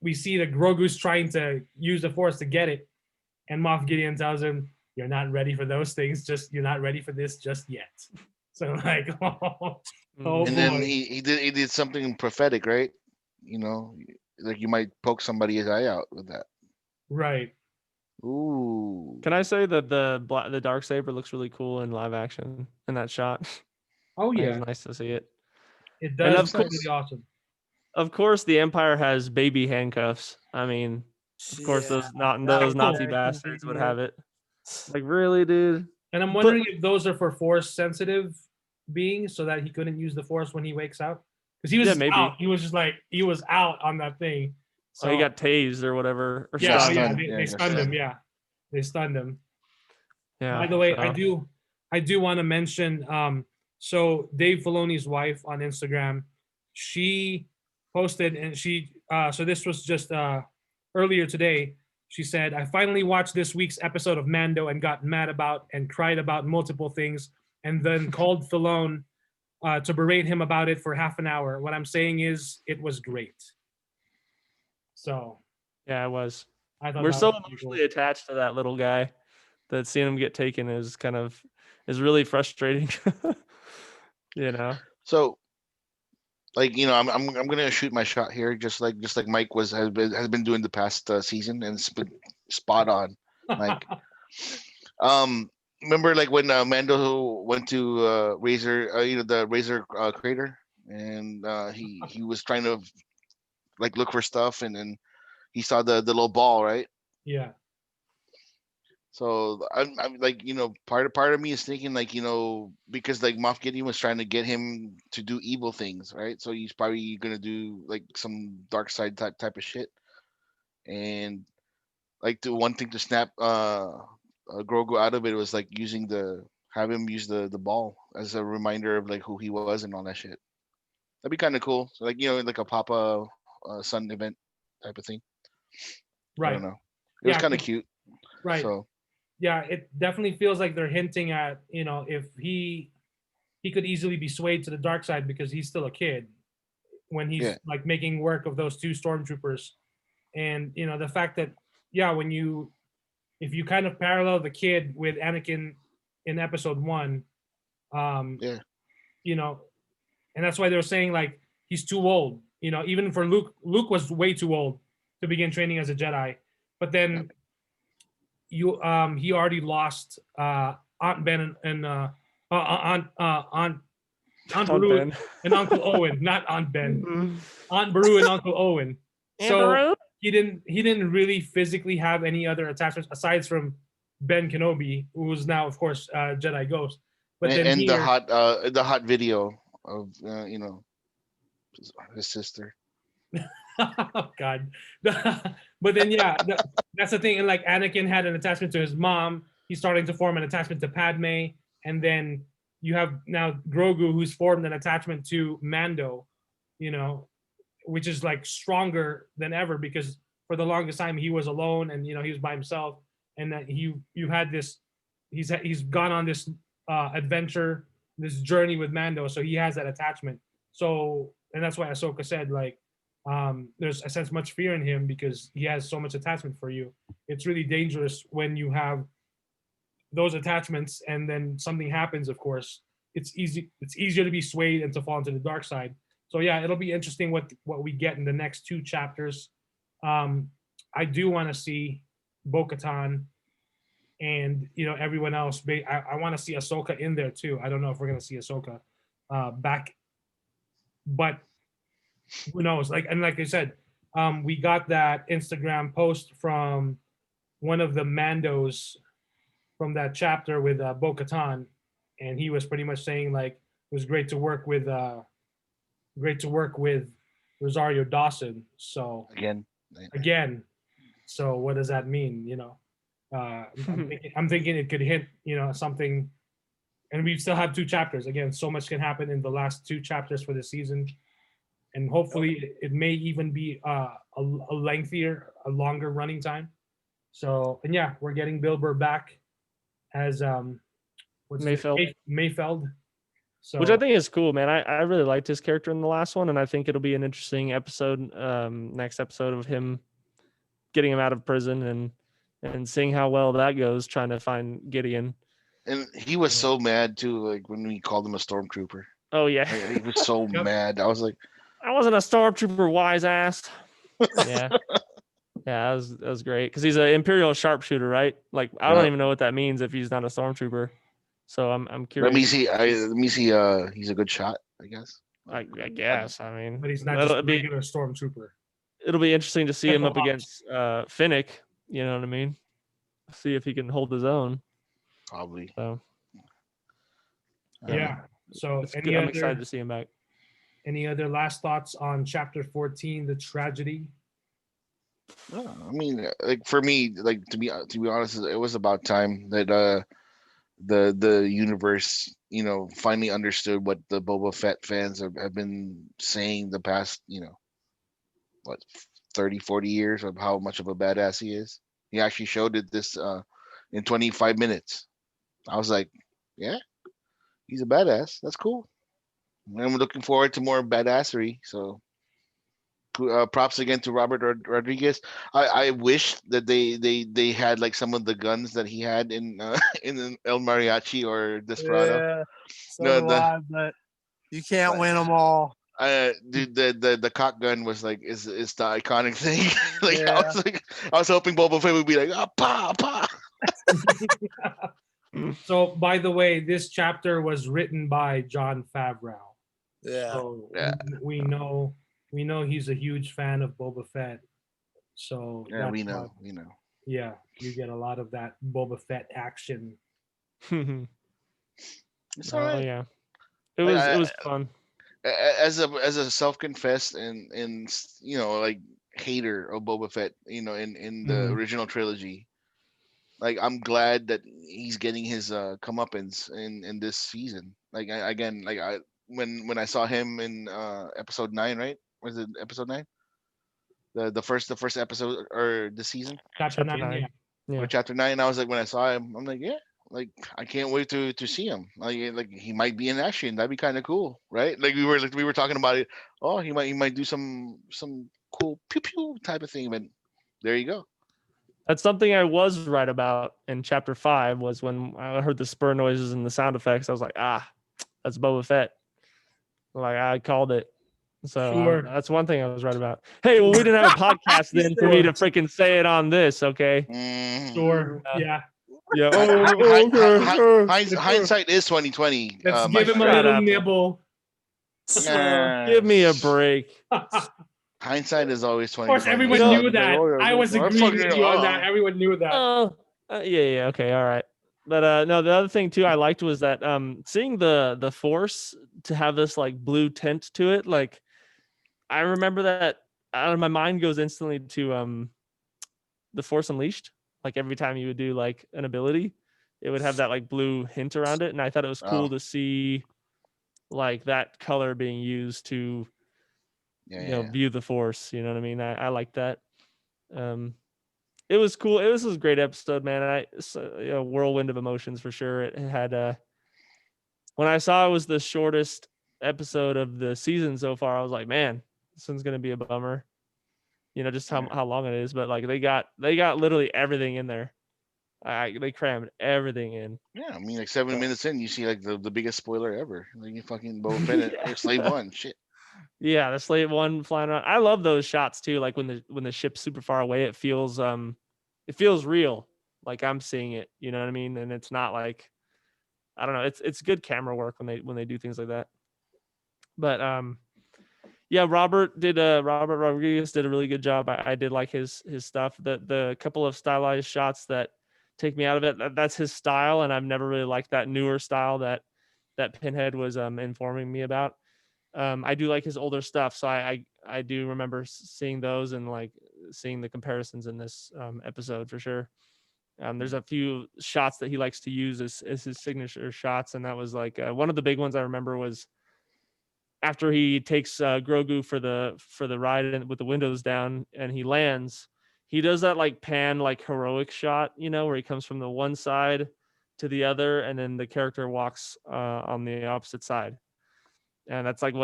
Speaker 1: we see that Grogu's trying to use the Force to get it, and Moff Gideon tells him, "You're not ready for those things. You're not ready for this just yet." So like, oh
Speaker 4: And then
Speaker 1: boy.
Speaker 4: he did something prophetic, right? Like you might poke somebody's eye out with that.
Speaker 1: Right.
Speaker 4: Ooh.
Speaker 2: Can I say that the dark saber looks really cool in live action in that shot?
Speaker 1: Oh
Speaker 2: It
Speaker 1: yeah,
Speaker 2: was nice to see it.
Speaker 1: it
Speaker 2: And
Speaker 1: does.
Speaker 2: of
Speaker 1: Look
Speaker 2: course-
Speaker 1: really awesome.
Speaker 2: Of course, the Empire has baby handcuffs. I mean, of course, those Nazi
Speaker 1: Yeah.
Speaker 2: bastards would have it. Like, really, dude?
Speaker 1: And I'm wondering if those are for Force sensitive beings, so that he couldn't use the Force when he wakes up. Because he was
Speaker 2: maybe.
Speaker 1: out. He was just like he was out on that thing.
Speaker 2: So he got tased or whatever. Or
Speaker 1: yeah,
Speaker 2: stunned.
Speaker 1: yeah.
Speaker 4: stunned.
Speaker 1: They,
Speaker 4: Yeah,
Speaker 1: they
Speaker 4: got
Speaker 1: stunned him.
Speaker 4: stunned.
Speaker 1: Yeah, they stunned him.
Speaker 2: Yeah.
Speaker 1: By the way,
Speaker 2: so-
Speaker 1: I do want to mention. So Dave Filoni's wife on Instagram, she posted and she. So this was just earlier today. She said, "I finally watched this week's episode of Mando and got mad about and cried about multiple things, and then called Filone to berate him about it for half an hour. What I'm saying is, it was great." So
Speaker 2: Yeah, it was.
Speaker 1: I thought
Speaker 2: We're
Speaker 1: that
Speaker 2: so
Speaker 1: was pretty cool.
Speaker 2: emotionally attached to that little guy that seeing him get taken is really frustrating.
Speaker 4: So, like I'm gonna shoot my shot here, just like Mike has been doing the past season, and it's been spot on, Mike. Remember like when Mando went to Razor, the Razor crater, and he was trying to like look for stuff, and then he saw the little ball, right?
Speaker 1: Yeah.
Speaker 4: So I'm like, part of me is thinking like, because like Moff Gideon was trying to get him to do evil things, right? So he's probably gonna do like some dark side type of shit, and like the one thing to snap Grogu out of it was like have him use the ball as a reminder of like who he was and all that shit. That'd be kind of cool. So like like a Papa son event type of thing. I
Speaker 1: Right.
Speaker 4: don't know. It was
Speaker 1: Yeah,
Speaker 4: kind of
Speaker 1: it-
Speaker 4: cute.
Speaker 1: Right.
Speaker 4: So
Speaker 1: Yeah, it definitely feels like they're hinting at, if he could easily be swayed to the dark side because he's still a kid when he's
Speaker 4: Yeah.
Speaker 1: like making work of those 2 stormtroopers. And the fact that if you kind of parallel the kid with Anakin in episode 1,
Speaker 4: Yeah.
Speaker 1: And that's why they were saying like he's too old. Even for Luke was way too old to begin training as a Jedi. But then he already lost Aunt Ben and Aunt Beru
Speaker 2: Ben.
Speaker 1: and Uncle Owen, not Aunt Ben, Aunt Beru and Uncle Owen. So he didn't really physically have any other attachments aside from Ben Kenobi, who is now, of course, Jedi Ghost. But then
Speaker 4: and
Speaker 1: here,
Speaker 4: the hot video of his sister.
Speaker 1: oh God. But then that's the thing. And like Anakin had an attachment to his mom. He's starting to form an attachment to Padme, and then you have now Grogu, who's formed an attachment to Mando. which is like stronger than ever because for the longest time he was alone and he was by himself, and that you had this, he's gone on this adventure, this journey with Mando, so he has that attachment. So, and that's why Ahsoka said like, there's I sense much fear in him because he has so much attachment for you. It's really dangerous when you have those attachments and then something happens. Of course, it's easier to be swayed and to fall into the dark side. So yeah, it'll be interesting what we get in the next 2 chapters. I do want to see Bo-Katan and everyone else. I want to see Ahsoka in there too. I don't know if we're gonna see Ahsoka back, but who knows? Like I said, we got that Instagram post from one of the Mandos from that chapter with Bo-Katan, and he was pretty much saying like it was great to work with Rosario Dawson. So again, so what does that mean? I'm thinking it could hit something, and we still have 2 chapters. Again, so much can happen in the last 2 chapters for the season, and hopefully it may even be a longer running time. So, and yeah, we're getting Bill Burr back as Mayfeld. So,
Speaker 2: which I think is cool, man. I really liked his character in the last one, and I think it'll be an interesting episode, next episode, of him getting him out of prison and seeing how well that goes, trying to find Gideon.
Speaker 4: And he was so mad too, like when we called him a stormtrooper.
Speaker 2: Oh yeah,
Speaker 4: He was so mad. I was like,
Speaker 2: I wasn't a stormtrooper, wise ass. Yeah. Yeah, that was great because he's an Imperial sharpshooter, right? Like I don't even know what that means if he's not a stormtrooper. So I'm curious.
Speaker 4: Let me see. He's a good shot, I guess.
Speaker 2: I guess. I mean,
Speaker 1: but he's not just a regular stormtrooper.
Speaker 2: It'll be interesting to see him up against Finnick. You know what I mean? See if he can hold his own.
Speaker 4: Probably.
Speaker 2: So.
Speaker 1: Yeah. So
Speaker 2: I'm excited to see him back.
Speaker 1: Any other last thoughts on chapter 14, the tragedy?
Speaker 4: I mean, like for me, like to be honest, it was about time that the universe, finally understood what the Boba Fett fans have been saying the past, 30, 40 years of how much of a badass he is. He actually showed it this in 25 minutes. I was like, yeah, he's a badass. That's cool. And I'm looking forward to more badassery. So props again to Robert Rodriguez. I wish that they had like some of the guns that he had in El Mariachi or Desperado.
Speaker 3: Yeah, but you can't win them all.
Speaker 4: Dude, the cock gun was like is the iconic thing. Like I was hoping Boba Fett would be like pa pa.
Speaker 1: So by the way, this chapter was written by Jon Favreau.
Speaker 3: Yeah.
Speaker 1: So we know he's a huge fan of Boba Fett. So
Speaker 4: yeah, we know.
Speaker 1: Yeah, you get a lot of that Boba Fett action.
Speaker 4: It's all right.
Speaker 2: Yeah, it was fun.
Speaker 4: As a self-confessed and like hater of Boba Fett, in the original trilogy, like I'm glad that he's getting his comeuppance in this season. Like when I saw him in episode 9, right? Was it episode 9? The first episode or the season?
Speaker 1: Chapter 9, yeah.
Speaker 4: Or chapter 9. I was like, when I saw him, I'm like, yeah, like I can't wait to see him. Like he might be in action. That'd be kind of cool, right? Like we were talking about it. Oh, he might do some cool pew pew type of thing. But there you go.
Speaker 2: That's something I was right about in chapter 5 was when I heard the spur noises and the sound effects. I was like, that's Boba Fett. Like I called it. So
Speaker 1: sure.
Speaker 2: That's one thing I was right about. Hey, well, we didn't have a podcast then for me to freaking say it on this, okay?
Speaker 1: Sure. Yeah.
Speaker 2: Yeah.
Speaker 4: Hindsight is 2020.
Speaker 1: Let's give him a little nibble.
Speaker 2: Give me a break.
Speaker 4: Hindsight is always 2020.
Speaker 1: Of course, everyone knew that. I was agreeing with you on that. Everyone knew that.
Speaker 2: Yeah. Okay. All right. But no, the other thing too I liked was that seeing the Force to have this like blue tint to it. Like I remember that my mind goes instantly to the Force Unleashed. Like every time you would do like an ability, it would have that like blue hint around it, and I thought it was cool to see like that color being used to
Speaker 4: Yeah.
Speaker 2: view the Force. You know what I mean? I like that. It was cool. It was a great episode, man. Whirlwind of emotions for sure. It had when I saw it was the shortest episode of the season so far, I was like, man, this one's gonna be a bummer. Just how long it is, but like they got literally everything in there. They crammed everything in.
Speaker 4: Yeah, I mean, like 7 minutes in, you see like the biggest spoiler ever. Like you fucking Boba Fett or Slave One. Shit.
Speaker 2: Yeah, the Slave One flying around. I love those shots too. Like when the ship's super far away, it feels real. Like I'm seeing it. You know what I mean? And it's not like, I don't know. It's good camera work when they do things like that. But yeah, Robert Rodriguez did a really good job. I did like his stuff. The couple of stylized shots that take me out of it, that's his style, and I've never really liked that newer style that Pinhead was informing me about. I do like his older stuff, so I do remember seeing those and like seeing the comparisons in this episode for sure. There's a few shots that he likes to use as his signature shots, and that was like one of the big ones I remember was after he takes Grogu for the ride and with the windows down and he lands. He does that like pan, like heroic shot, where he comes from the one side to the other, and then the character walks on the opposite side. And that's like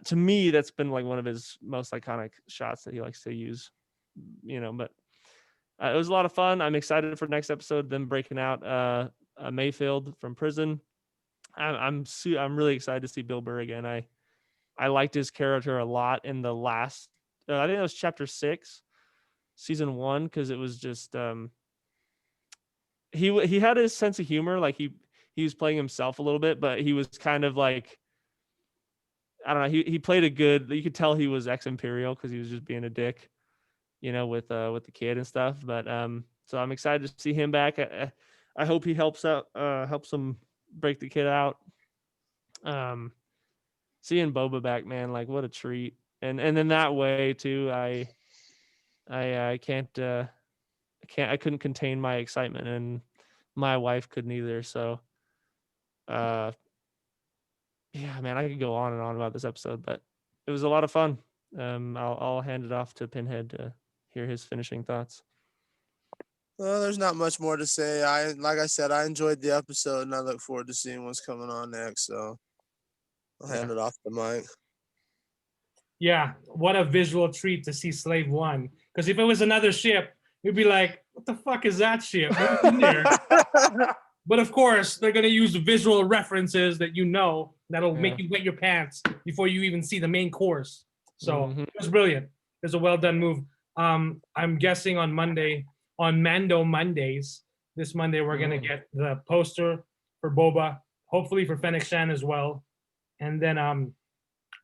Speaker 2: to me, that's been like one of his most iconic shots that he likes to use, but it was a lot of fun. I'm excited for next episode, them breaking out Mayfield from prison. I'm really excited to see Bill Burr again. I liked his character a lot in the last, I think it was chapter 6, season 1, because it was just he had his sense of humor, like he was playing himself a little bit, but he was kind of like, I don't know, he played a good, you could tell he was ex-Imperial because he was just being a dick, with the kid and stuff. But so I'm excited to see him back. I hope he helps him break the kid out. Seeing Boba back, man, like what a treat. And in that way too, I couldn't contain my excitement, and my wife couldn't either. So yeah, man, I could go on and on about this episode, but it was a lot of fun. I'll hand it off to Pinhead to hear his finishing thoughts.
Speaker 3: Well, there's not much more to say. Like I said, I enjoyed the episode, and I look forward to seeing what's coming on next. So I'll hand it off to Mike.
Speaker 1: Yeah, what a visual treat to see Slave One. Because if it was another ship, you'd be like, what the fuck is that ship? What's in there? But of course, they're going to use visual references that that'll make you wet your pants before you even see the main course. So it was brilliant. It was a well done move. I'm guessing on Mando Mondays, this Monday, we're going to get the poster for Boba, hopefully for Fennec Shan as well. And then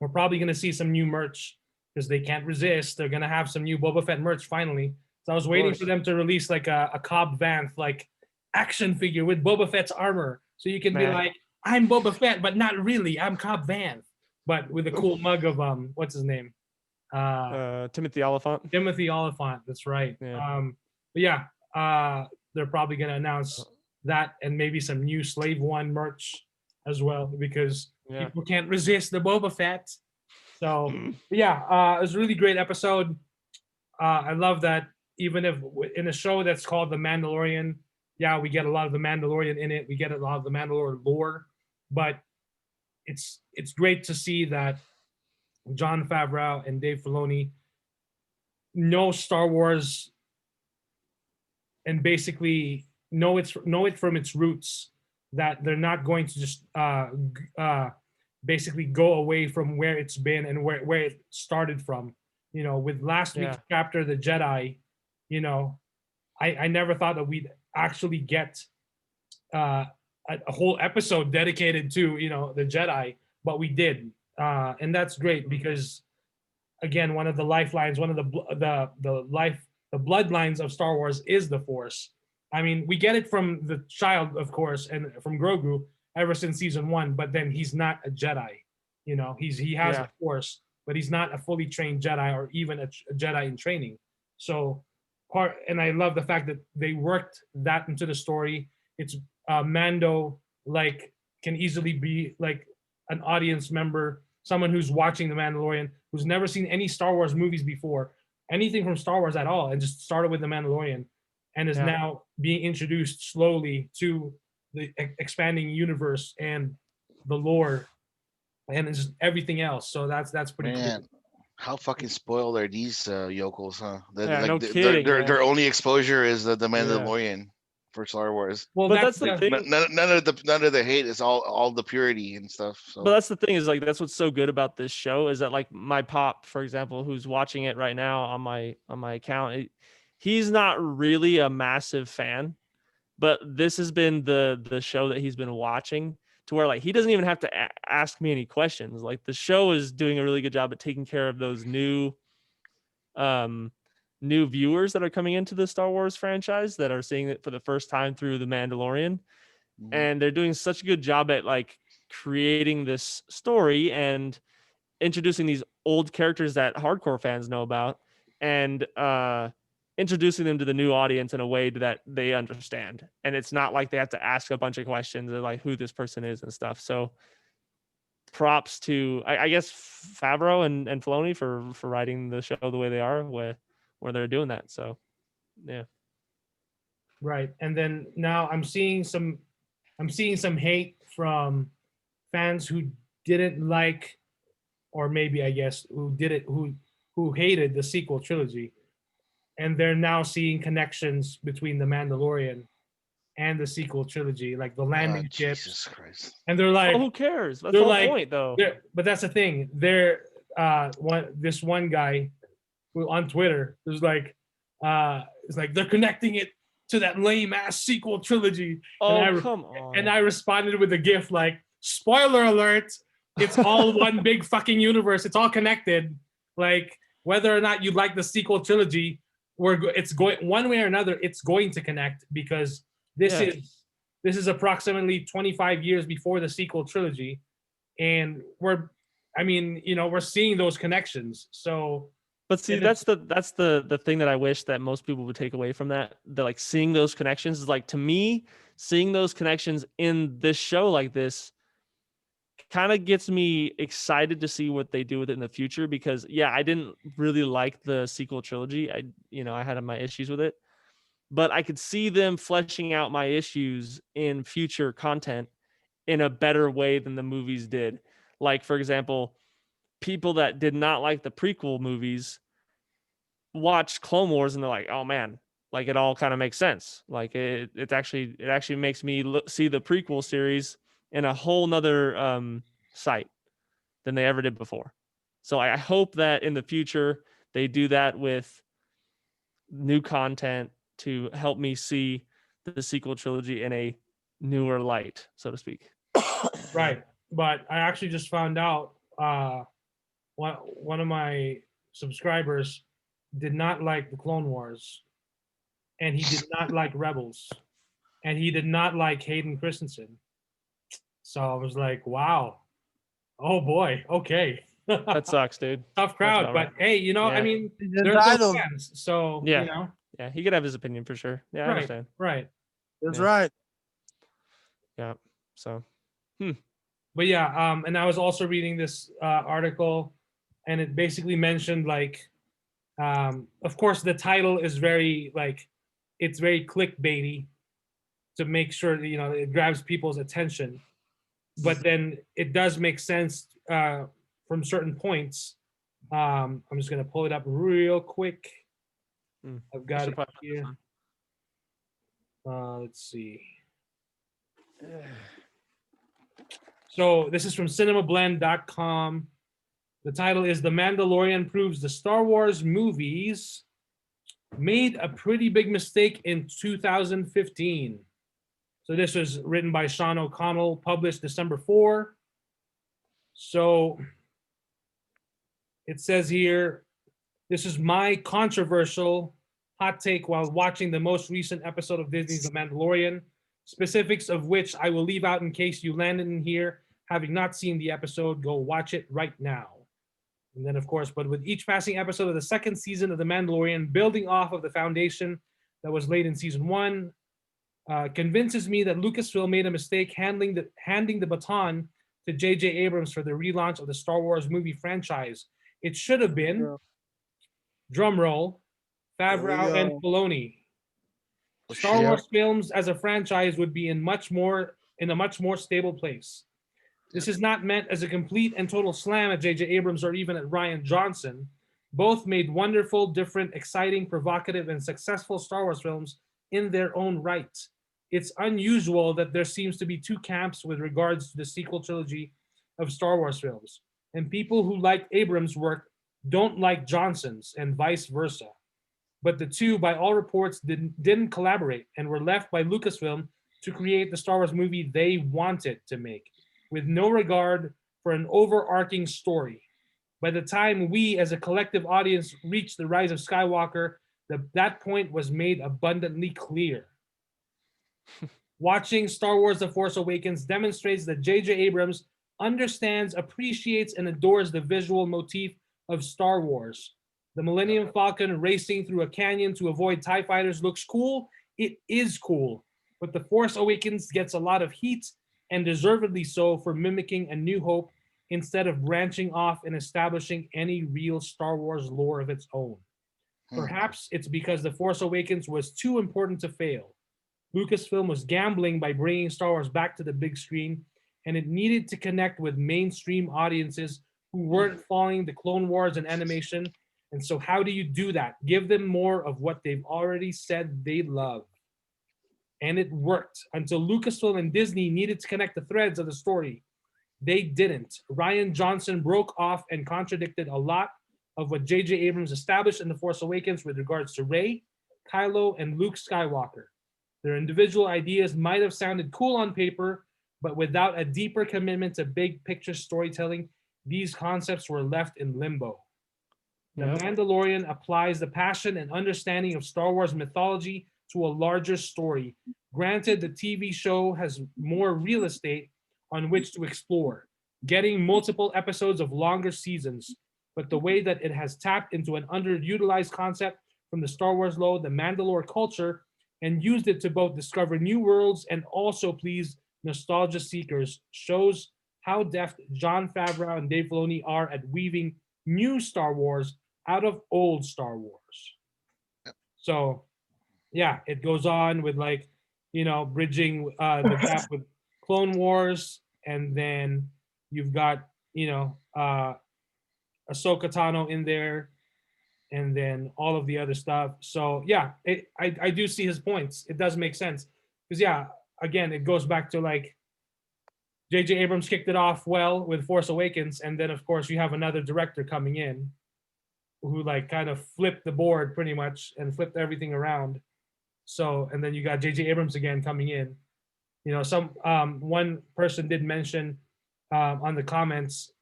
Speaker 1: we're probably going to see some new merch because they can't resist. They're going to have some new Boba Fett merch finally. So I was waiting for them to release like a Cobb Vanth, like action figure with Boba Fett's armor. So you can be like, I'm Boba Fett, but not really. I'm Cobb Vanth. But with a cool mug of, what's his name?
Speaker 2: Timothy Oliphant.
Speaker 1: Timothy Oliphant, that's right.
Speaker 2: Yeah.
Speaker 1: But yeah, they're probably going to announce that and maybe some new Slave One merch as well, because people can't resist the Boba Fett. So yeah, it was a really great episode. I love that even if in a show that's called The Mandalorian, we get a lot of the Mandalorian in it. We get a lot of the Mandalorian lore, but it's great to see that Jon Favreau and Dave Filoni know Star Wars and basically know it from its roots, that they're not going to just basically go away from where it's been and where it started from. With last week's chapter, the Jedi, I never thought that we'd actually get a whole episode dedicated to the Jedi, but we did, and that's great because, again, one of the lifelines, one of the bloodlines of Star Wars is the Force. I mean, we get it from the child, of course, and from Grogu ever since season 1, but then he's not a Jedi. He has the Force, but he's not a fully trained Jedi or even a Jedi in training. So and I love the fact that they worked that into the story. It's Mando can easily be like an audience member someone who's watching The Mandalorian, who's never seen any Star Wars movies before, anything from Star Wars at all, and just started with The Mandalorian, and is now being introduced slowly to the expanding universe and the lore, and it's just everything else. So that's pretty cool.
Speaker 4: Man, how fucking spoiled are these yokels, huh?
Speaker 2: Yeah,
Speaker 4: Like
Speaker 2: no kidding, man.
Speaker 4: their only exposure is the Mandalorian for Star Wars.
Speaker 1: Well,
Speaker 2: But that's the thing.
Speaker 4: None of the hate. It's all the purity and stuff. So.
Speaker 2: But that's the thing is like that's what's so good about this show is that like my pop, for example, who's watching it right now on my account, he's not really a massive fan, but this has been the show that he's been watching to where like he doesn't even have to ask me any questions. Like the show is doing a really good job at taking care of those new viewers that are coming into the Star Wars franchise that are seeing it for the first time through The Mandalorian. And they're doing such a good job at like creating this story and introducing these old characters that hardcore fans know about and introducing them to the new audience in a way that they understand. And it's not like they have to ask a bunch of questions of like who this person is and stuff. So props to, I guess, Favreau and Filoni for writing the show the way they are, where they're doing that. So, yeah.
Speaker 1: Right. And then now I'm seeing some hate from fans who didn't like, or maybe I guess who hated the sequel trilogy, and they're now seeing connections between The Mandalorian and the sequel trilogy, like the landing ships.
Speaker 4: Jesus Christ.
Speaker 1: And they're like,
Speaker 2: who cares? That's the whole point, though.
Speaker 1: But that's the thing. This one guy who on Twitter was like, it's like they're connecting it to that lame ass sequel trilogy.
Speaker 2: Come on.
Speaker 1: And I responded with a GIF like, spoiler alert, it's all one big fucking universe. It's all connected. Like whether or not you like the sequel trilogy, it's going one way or another. It's going to connect because this is approximately 25 years before the sequel trilogy, and we're seeing those connections. So.
Speaker 2: But see, that's the thing that I wish that most people would take away from that. That like seeing those connections is like, to me, seeing those connections in this show like this kind of gets me excited to see what they do with it in the future. Because I didn't really like the sequel trilogy. I had my issues with it, but I could see them fleshing out my issues in future content in a better way than the movies did. Like, for example, people that did not like the prequel movies watch Clone Wars and they're like, oh man, like it all kind of makes sense. Like it actually makes me see the prequel series in a whole nother sight than they ever did before. So I hope that in the future they do that with new content to help me see the sequel trilogy in a newer light, so to speak.
Speaker 1: Right. But I actually just found out one of my subscribers did not like the Clone Wars, and he did not like Rebels, and he did not like Hayden Christensen. So I was like, wow, oh boy, okay.
Speaker 2: That sucks, dude.
Speaker 1: Tough crowd, but
Speaker 2: right.
Speaker 1: Hey, I mean, they're those fans, so
Speaker 2: yeah, he could have his opinion for sure. Yeah, I understand.
Speaker 1: Right.
Speaker 3: That's right.
Speaker 2: Yeah. So.
Speaker 1: But and I was also reading this article, and it basically mentioned like, of course, the title is very it's very clickbaity to make sure that, it grabs people's attention. But then it does make sense from certain points. I'm just gonna pull it up real quick. I've got it here. Let's see. So this is from cinemablend.com. The title is The Mandalorian Proves the Star Wars Movies Made a Pretty Big Mistake in 2015. So this was written by Sean O'Connell, published December 4. So it says here, this is my controversial hot take while watching the most recent episode of Disney's The Mandalorian, specifics of which I will leave out in case you landed in here having not seen the episode. Go watch it right now. And then, of course, but with each passing episode of the second season of The Mandalorian, building off of the foundation that was laid in season 1, convinces me that Lucasfilm made a mistake handing the baton to J.J. Abrams for the relaunch of the Star Wars movie franchise. It should have been, drum roll, Favreau and Filoni. Star
Speaker 2: shit.
Speaker 1: Wars films as a franchise would be in a much more stable place. This is not meant as a complete and total slam at J.J. Abrams or even at Rian Johnson. Both made wonderful, different, exciting, provocative, and successful Star Wars films in their own right. It's unusual that there seems to be two camps with regards to the sequel trilogy of Star Wars films, and people who like Abrams' work don't like Johnson's, and vice versa. But the two, by all reports, didn't collaborate and were left by Lucasfilm to create the Star Wars movie they wanted to make, with no regard for an overarching story. By the time we, as a collective audience, reached the rise of Skywalker, that point was made abundantly clear. Watching Star Wars The Force Awakens demonstrates that J.J. Abrams understands, appreciates, and adores the visual motif of Star Wars. The Millennium Falcon racing through a canyon to avoid TIE fighters looks cool. It is cool. But The Force Awakens gets a lot of heat, and deservedly so, for mimicking A New Hope instead of branching off and establishing any real Star Wars lore of its own. Perhaps it's because The Force Awakens was too important to fail. Lucasfilm was gambling by bringing Star Wars back to the big screen, and it needed to connect with mainstream audiences who weren't following the Clone Wars and animation. And so how do you do that? Give them more of what they've already said they love. And it worked until Lucasfilm and Disney needed to connect the threads of the story. They didn't. Rian Johnson broke off and contradicted a lot of what J.J. Abrams established in The Force Awakens with regards to Rey, Kylo, and Luke Skywalker. Their individual ideas might have sounded cool on paper, but without a deeper commitment to big picture storytelling, these concepts were left in limbo. The Mandalorian applies the passion and understanding of Star Wars mythology to a larger story. Granted, the TV show has more real estate on which to explore, getting multiple episodes of longer seasons, but the way that it has tapped into an underutilized concept from the Star Wars lore, the Mandalore culture, and used it to both discover new worlds and also please nostalgia seekers, shows how deft Jon Favreau and Dave Filoni are at weaving new Star Wars out of old Star Wars. So, yeah, it goes on with bridging the gap with Clone Wars, and then you've got Ahsoka Tano in there, and then all of the other stuff. So yeah, I do see his points. It does make sense because again, it goes back to J.J. Abrams kicked it off well with Force Awakens, and then of course you have another director coming in who kind of flipped the board pretty much and flipped everything around. So, and then you got J.J. Abrams again coming in. One person did mention on the comments.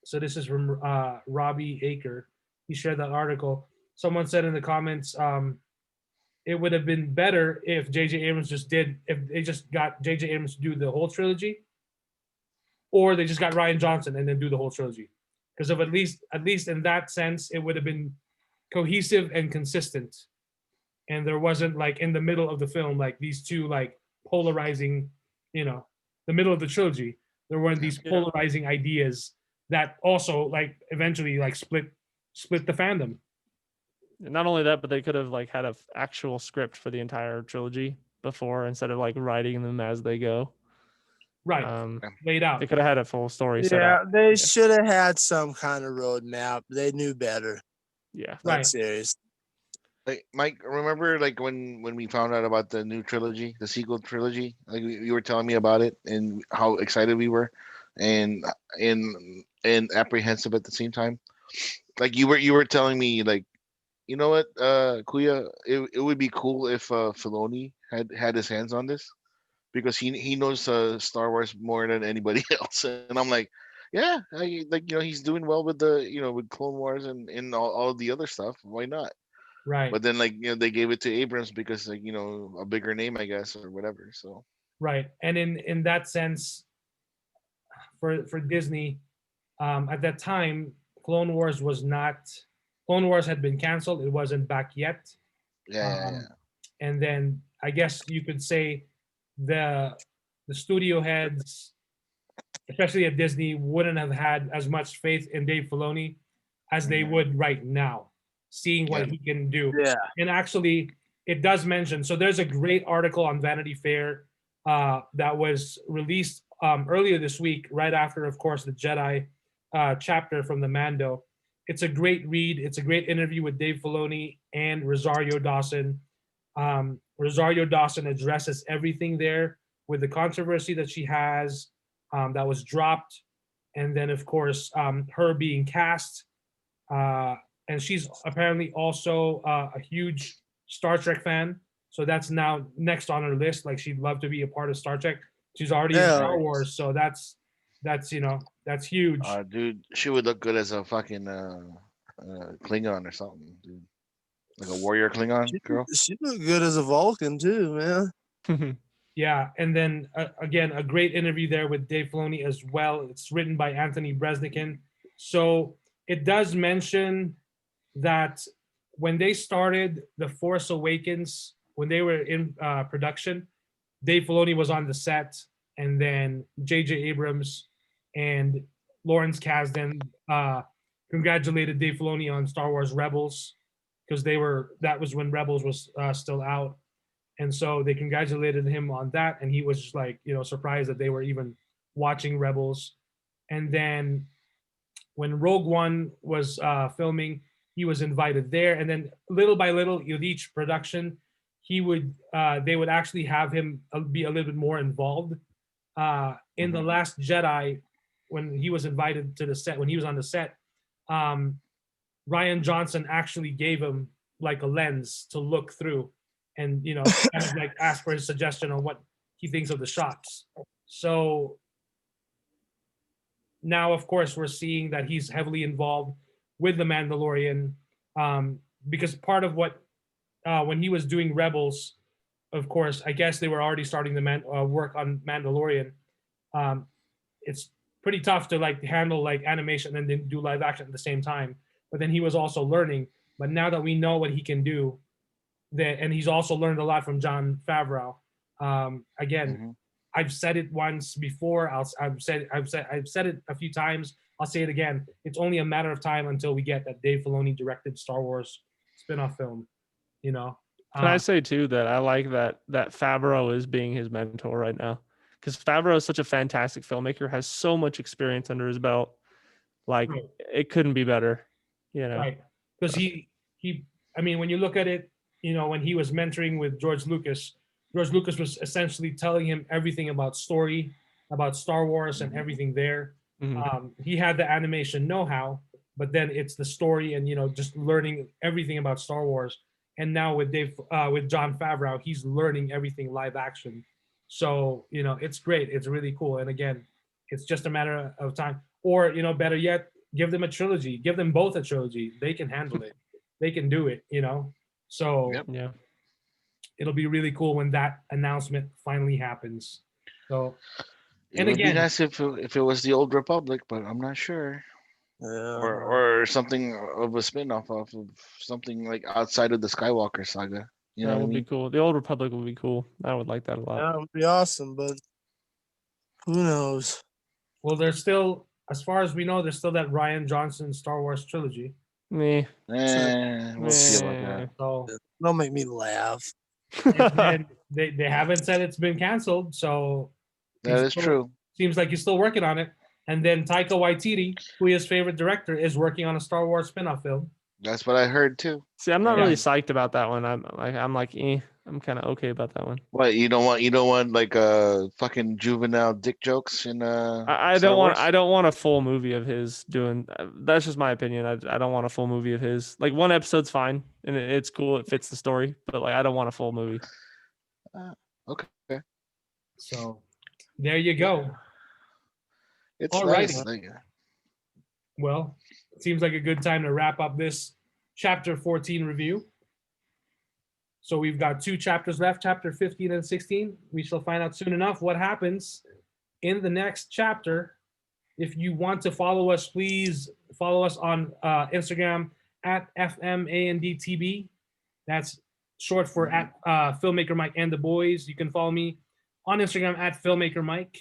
Speaker 1: So this is from Robbie Aker. He shared that article. Someone said in the comments, it would have been better if J.J. Abrams if they just got J.J. Abrams to do the whole trilogy, or they just got Rian Johnson and then do the whole trilogy. Because of at least in that sense, it would have been cohesive and consistent. And there wasn't in the middle of the film, these two polarizing, the middle of the trilogy, there weren't these polarizing ideas that also eventually split the fandom.
Speaker 2: Not only that, but they could have had an actual script for the entire trilogy before instead of writing them as they go.
Speaker 1: Right. Laid out.
Speaker 2: They could have had a full story set up.
Speaker 3: Yeah, they should have had some kind of roadmap. They knew better.
Speaker 2: Yeah.
Speaker 3: Right. Serious.
Speaker 4: Mike, remember when we found out about the new trilogy, the sequel trilogy? You were telling me about it and how excited we were, and apprehensive at the same time. You were telling me you know what, Kuya, it would be cool if Filoni had his hands on this, because he knows Star Wars more than anybody else, and I'm like, yeah, he's doing well with with Clone Wars and all the other stuff. Why not?
Speaker 1: Right.
Speaker 4: But then they gave it to Abrams because a bigger name, I guess, or whatever. So
Speaker 1: right. And in that sense, for Disney, at that time, Clone Wars had been canceled. It wasn't back yet.
Speaker 4: Yeah.
Speaker 1: And then I guess you could say the studio heads especially at Disney, wouldn't have had as much faith in Dave Filoni as they would right now, seeing what he can do.
Speaker 3: Yeah.
Speaker 1: And actually, it does mention, so there's a great article on Vanity Fair that was released earlier this week, right after, of course, the Jedi chapter from the Mando. It's a great read. It's a great interview with Dave Filoni and Rosario Dawson. Rosario Dawson addresses everything there with the controversy that she has that was dropped. And then, of course, her being cast. And she's apparently also a huge Star Trek fan. So that's now next on her list. Like, she'd love to be a part of Star Trek. She's already in Star Wars. So that's huge.
Speaker 4: Dude, she would look good as a fucking Klingon or something, dude. Like a warrior Klingon girl.
Speaker 3: She looked good as a Vulcan too, man.
Speaker 1: Yeah, and then again, a great interview there with Dave Filoni as well. It's written by Anthony Breznican. So it does mention that when they started The Force Awakens, when they were in production, Dave Filoni was on the set, and then J.J. Abrams and Lawrence Kasdan congratulated Dave Filoni on Star Wars Rebels, because that was when Rebels was still out. And so they congratulated him on that, and he was just like, surprised that they were even watching Rebels. And then when Rogue One was filming, he was invited there. And then little by little, with each production, they would actually have him be a little bit more involved. In The Last Jedi, when he was invited to the set, when he was on the set, Ryan Johnson actually gave him like a lens to look through, and kind of like ask for his suggestion on what he thinks of the shots. So now, of course, we're seeing that he's heavily involved with the Mandalorian, because part of what when he was doing Rebels, of course, I guess they were already starting the work on Mandalorian. It's pretty tough to like handle like animation and then do live action at the same time. But then he was also learning. But now that we know what he can do, and he's also learned a lot from Jon Favreau. Again, I've said it once before. I've said it a few times. I'll say it again. It's only a matter of time until we get that Dave Filoni directed Star Wars spin-off film. Can
Speaker 2: I say too that I like that Favreau is being his mentor right now, because Favreau is such a fantastic filmmaker, has so much experience under his belt. Like, it couldn't be better,
Speaker 1: Right, because he. I mean, when you look at it, when he was mentoring with George Lucas was essentially telling him everything about story, about Star Wars, and everything there. He had the animation know-how, but then it's the story and just learning everything about Star Wars. And now with Jon Favreau, he's learning everything live action. So it's great. It's really cool. And again, it's just a matter of time. Or better yet, give them a trilogy. Give them both a trilogy. They can handle it. They can do it. So
Speaker 2: yeah.
Speaker 1: It'll be really cool when that announcement finally happens. So,
Speaker 4: It would be nice if it was the Old Republic, but I'm not sure. Or something of a spin-off of something like outside of the Skywalker saga.
Speaker 2: That would be cool. The Old Republic would be cool. I would like that a lot.
Speaker 3: That would be awesome, but who knows?
Speaker 1: Well, there's still, as far as we know, there's still that Ryan Johnson Star Wars trilogy.
Speaker 2: Meh.
Speaker 4: We'll see about that.
Speaker 1: So
Speaker 3: don't make me laugh.
Speaker 1: And they haven't said it's been canceled, so
Speaker 4: that is true.
Speaker 1: Seems like he's still working on it. And then Taika Waititi, who his favorite director, is working on a Star Wars spin-off film.
Speaker 4: That's what I heard too.
Speaker 2: See, I'm not really psyched about that one. I'm kind of okay about that one.
Speaker 4: What, you don't want like fucking juvenile dick jokes in
Speaker 2: I don't want a full movie of his doing. That's just my opinion. I don't want a full movie of his. Like, one episode's fine and it's cool. It fits the story, but like, I don't want a full movie.
Speaker 4: Okay.
Speaker 1: So there you go.
Speaker 4: It's
Speaker 1: Alrighty.
Speaker 4: nice.
Speaker 1: Well, it seems like a good time to wrap up this chapter 14 review. So we've got 2 chapters left, chapter 15 and 16. We shall find out soon enough what happens in the next chapter. If you want to follow us, please follow us on Instagram at FMANDTB. That's short for at FilmakerMike and the boys. You can follow me on Instagram at FilmakerMike.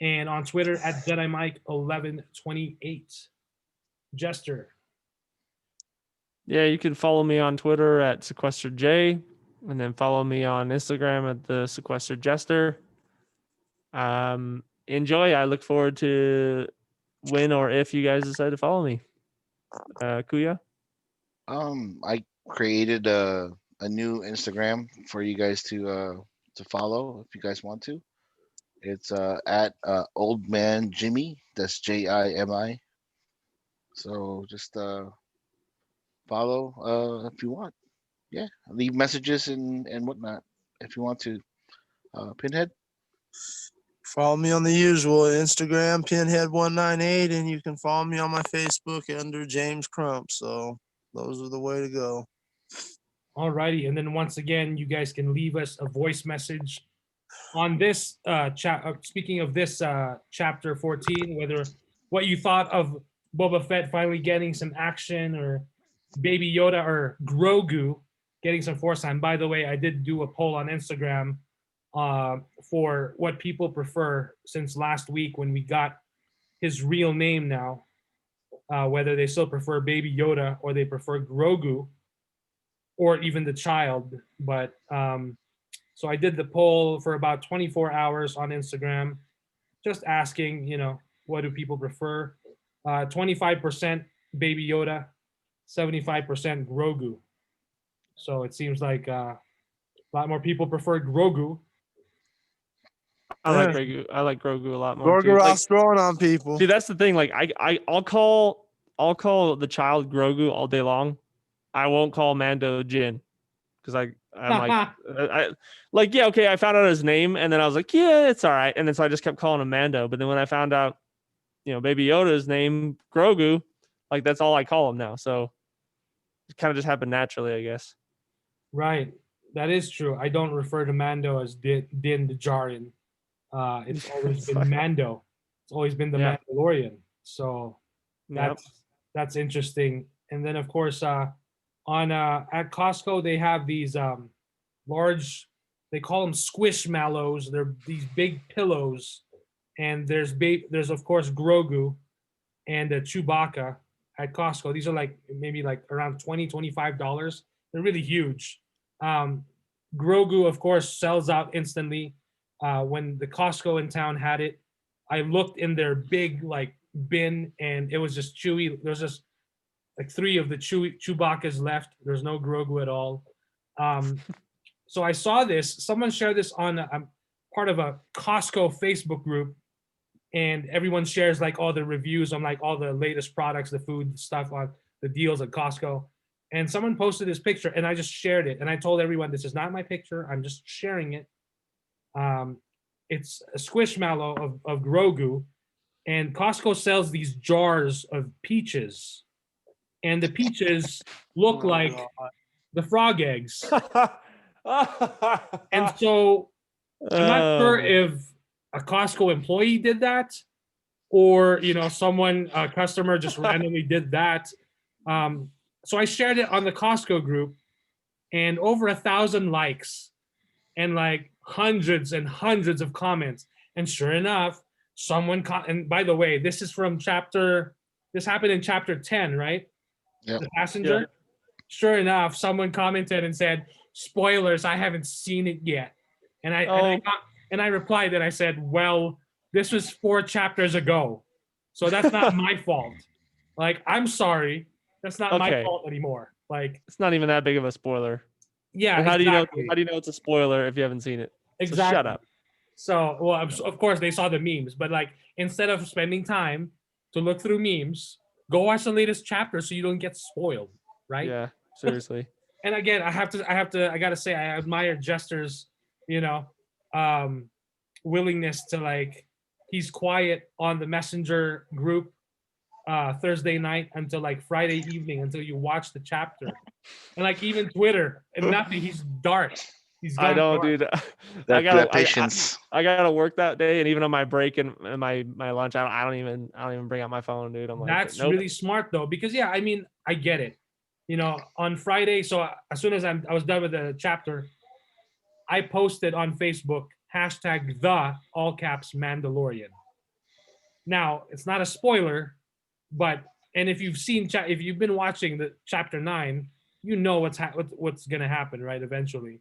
Speaker 1: and on Twitter at JediMike1128. Jester.
Speaker 2: Yeah, you can follow me on Twitter at SequesterJ, and then follow me on Instagram at the Sequester Jester. Enjoy. I look forward to when or if you guys decide to follow me. Kuya?
Speaker 4: I created a new Instagram for you guys to follow if you guys want to. It's at Old Man Jimmy. That's JIMI. So just follow if you want. Yeah, leave messages and whatnot if you want to. Pinhead.
Speaker 3: Follow me on the usual Instagram, Pinhead198, and you can follow me on my Facebook under James Crump. So those are the way to go.
Speaker 1: Alrighty, and then once again, you guys can leave us a voice message on this chat. Speaking of this chapter 14, whether what you thought of Boba Fett finally getting some action, or Baby Yoda or Grogu getting some force time. By the way, I did do a poll on Instagram for what people prefer since last week when we got his real name now, whether they still prefer Baby Yoda or they prefer Grogu or even the child. But so I did the poll for about 24 hours on Instagram, just asking, what do people prefer? 25% Baby Yoda, 75% Grogu. So it seems like a lot more people prefer Grogu.
Speaker 2: I like Grogu a lot more.
Speaker 3: Grogu Ross throwing on people.
Speaker 2: See, that's the thing. Like I'll call the child Grogu all day long. I won't call Mando Jin because I'm like, yeah, okay. I found out his name, and then I was like, yeah, it's all right. And then so I just kept calling him Mando. But then when I found out, Baby Yoda's name Grogu, like that's all I call him now. So it kind of just happened naturally, I guess.
Speaker 1: Right, that is true. I don't refer to Mando as Din Djarin. It's always been Mando. It's always been the Mandalorian. So that's interesting. And then of course, at Costco they have these large, they call them squishmallows. They're these big pillows, and there's of course Grogu and Chewbacca at Costco. These are like maybe like around $20-$25. They're really huge. Grogu of course sells out instantly. When the Costco in town had it, I looked in their big like bin, and it was just Chewie. There's just like 3 of the Chewbaccas left. There's no Grogu at all. So I saw this. Someone shared this on. I'm part of a Costco Facebook group, and everyone shares like all the reviews on like all the latest products, the food stuff, on the deals at Costco. And someone posted this picture, and I just shared it. And I told everyone, this is not my picture. I'm just sharing it. It's a squishmallow of Grogu, and Costco sells these jars of peaches, and the peaches look like the frog eggs. And so I'm not sure if a Costco employee did that, or a customer just randomly did that. So I shared it on the Costco group, and over 1,000 likes, and like hundreds and hundreds of comments. And sure enough, someone and by the way, this happened in chapter 10, right?
Speaker 4: Yeah.
Speaker 1: The passenger. Yeah. Sure enough, someone commented and said, "Spoilers, I haven't seen it yet." And I replied and I said, "Well, this was 4 chapters ago, so that's not my fault. Like, I'm sorry, that's not my fault anymore. Like,
Speaker 2: it's not even that big of a spoiler."
Speaker 1: Yeah.
Speaker 2: And how do you know it's a spoiler if you haven't seen it?
Speaker 1: Exactly.
Speaker 2: So shut up.
Speaker 1: So, well, of course they saw the memes, but like instead of spending time to look through memes, go watch the latest chapter so you don't get spoiled, right?
Speaker 2: Yeah, seriously.
Speaker 1: And again, I gotta say, I admire Jester's, willingness to like, he's quiet on the messenger group Thursday night until like Friday evening until you watch the chapter, and like even Twitter and nothing. He's dark.
Speaker 2: I don't, dude.
Speaker 4: I got patience.
Speaker 2: I gotta work that day, and even on my break and my lunch, I don't even bring out my phone, dude. I'm like,
Speaker 1: that's really smart though, because I mean, I get it. On Friday, so as soon as I was done with the chapter, I posted on Facebook #the all caps Mandalorian. Now it's not a spoiler, but and if you've seen if you've been watching the chapter 9, you know what's gonna happen, right? Eventually.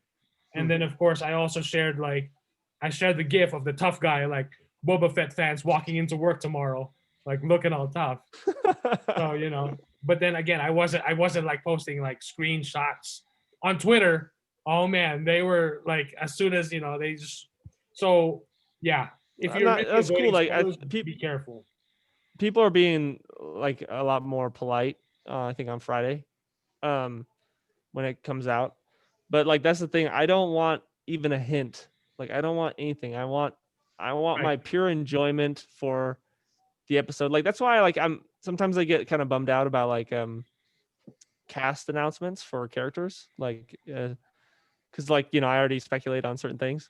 Speaker 1: And then of course I also shared the gif of the tough guy, like Boba Fett fans walking into work tomorrow, like looking all tough. So but then again, I wasn't like posting like screenshots on Twitter. Oh man, they were like as soon as they just so yeah. If you're
Speaker 2: that's cool. Like
Speaker 1: be careful.
Speaker 2: People are being like a lot more polite. I think on Friday, when it comes out. But like that's the thing. I don't want even a hint. Like I don't want anything. I want
Speaker 1: Right.
Speaker 2: my pure enjoyment for the episode. Like that's why I'm sometimes I get kind of bummed out about like cast announcements for characters. Like because like I already speculate on certain things.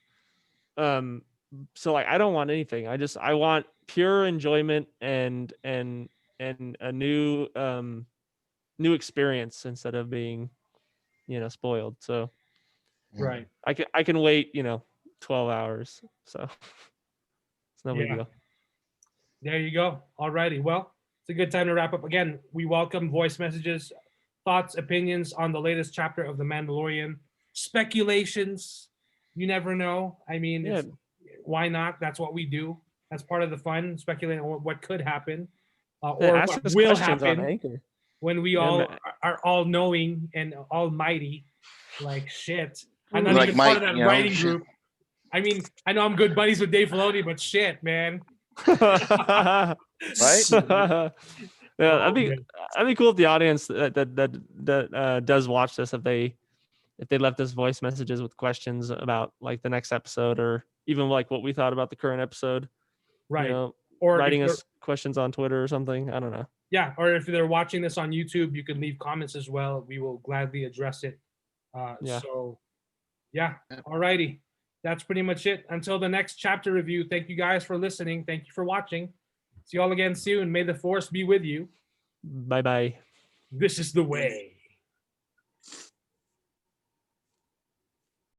Speaker 2: So like I don't want anything. I want pure enjoyment and a new experience instead of being spoiled. So
Speaker 1: Right.
Speaker 2: I can wait 12 hours. So it's no big
Speaker 1: Yeah.
Speaker 2: deal.
Speaker 1: There you go. Alrighty. Well, it's a good time to wrap up. Again, we welcome voice messages, thoughts, opinions on the latest chapter of The Mandalorian, speculations. You never know. I mean,
Speaker 2: Yeah.
Speaker 1: why not? That's what we do. That's part of the fun, speculating on what could happen
Speaker 2: Yeah,
Speaker 1: or
Speaker 2: ask
Speaker 1: what
Speaker 2: us
Speaker 1: will
Speaker 2: questions on
Speaker 1: happen
Speaker 2: Anchor.
Speaker 1: when we
Speaker 2: Yeah,
Speaker 1: all
Speaker 2: man.
Speaker 1: are all knowing and almighty. Like shit. I'm not
Speaker 4: Like
Speaker 1: even part of
Speaker 4: Mike,
Speaker 1: that writing group. I mean, I know I'm good buddies with Dave Filoni, but shit, man.
Speaker 4: Right?
Speaker 2: Yeah, that'd be cool if the audience that does watch this, if they left us voice messages with questions about like the next episode or even like what we thought about the current episode.
Speaker 1: Right.
Speaker 2: Or
Speaker 1: writing
Speaker 2: us questions on Twitter or something. I don't know.
Speaker 1: Yeah, or if they're watching this on YouTube, you can leave comments as well. We will gladly address it.
Speaker 2: Yeah.
Speaker 1: So, yeah, alrighty. That's pretty much it. Until the next chapter review, thank you guys for listening. Thank you for watching. See you all again soon. May the Force be with you.
Speaker 2: Bye-bye.
Speaker 1: This is the way.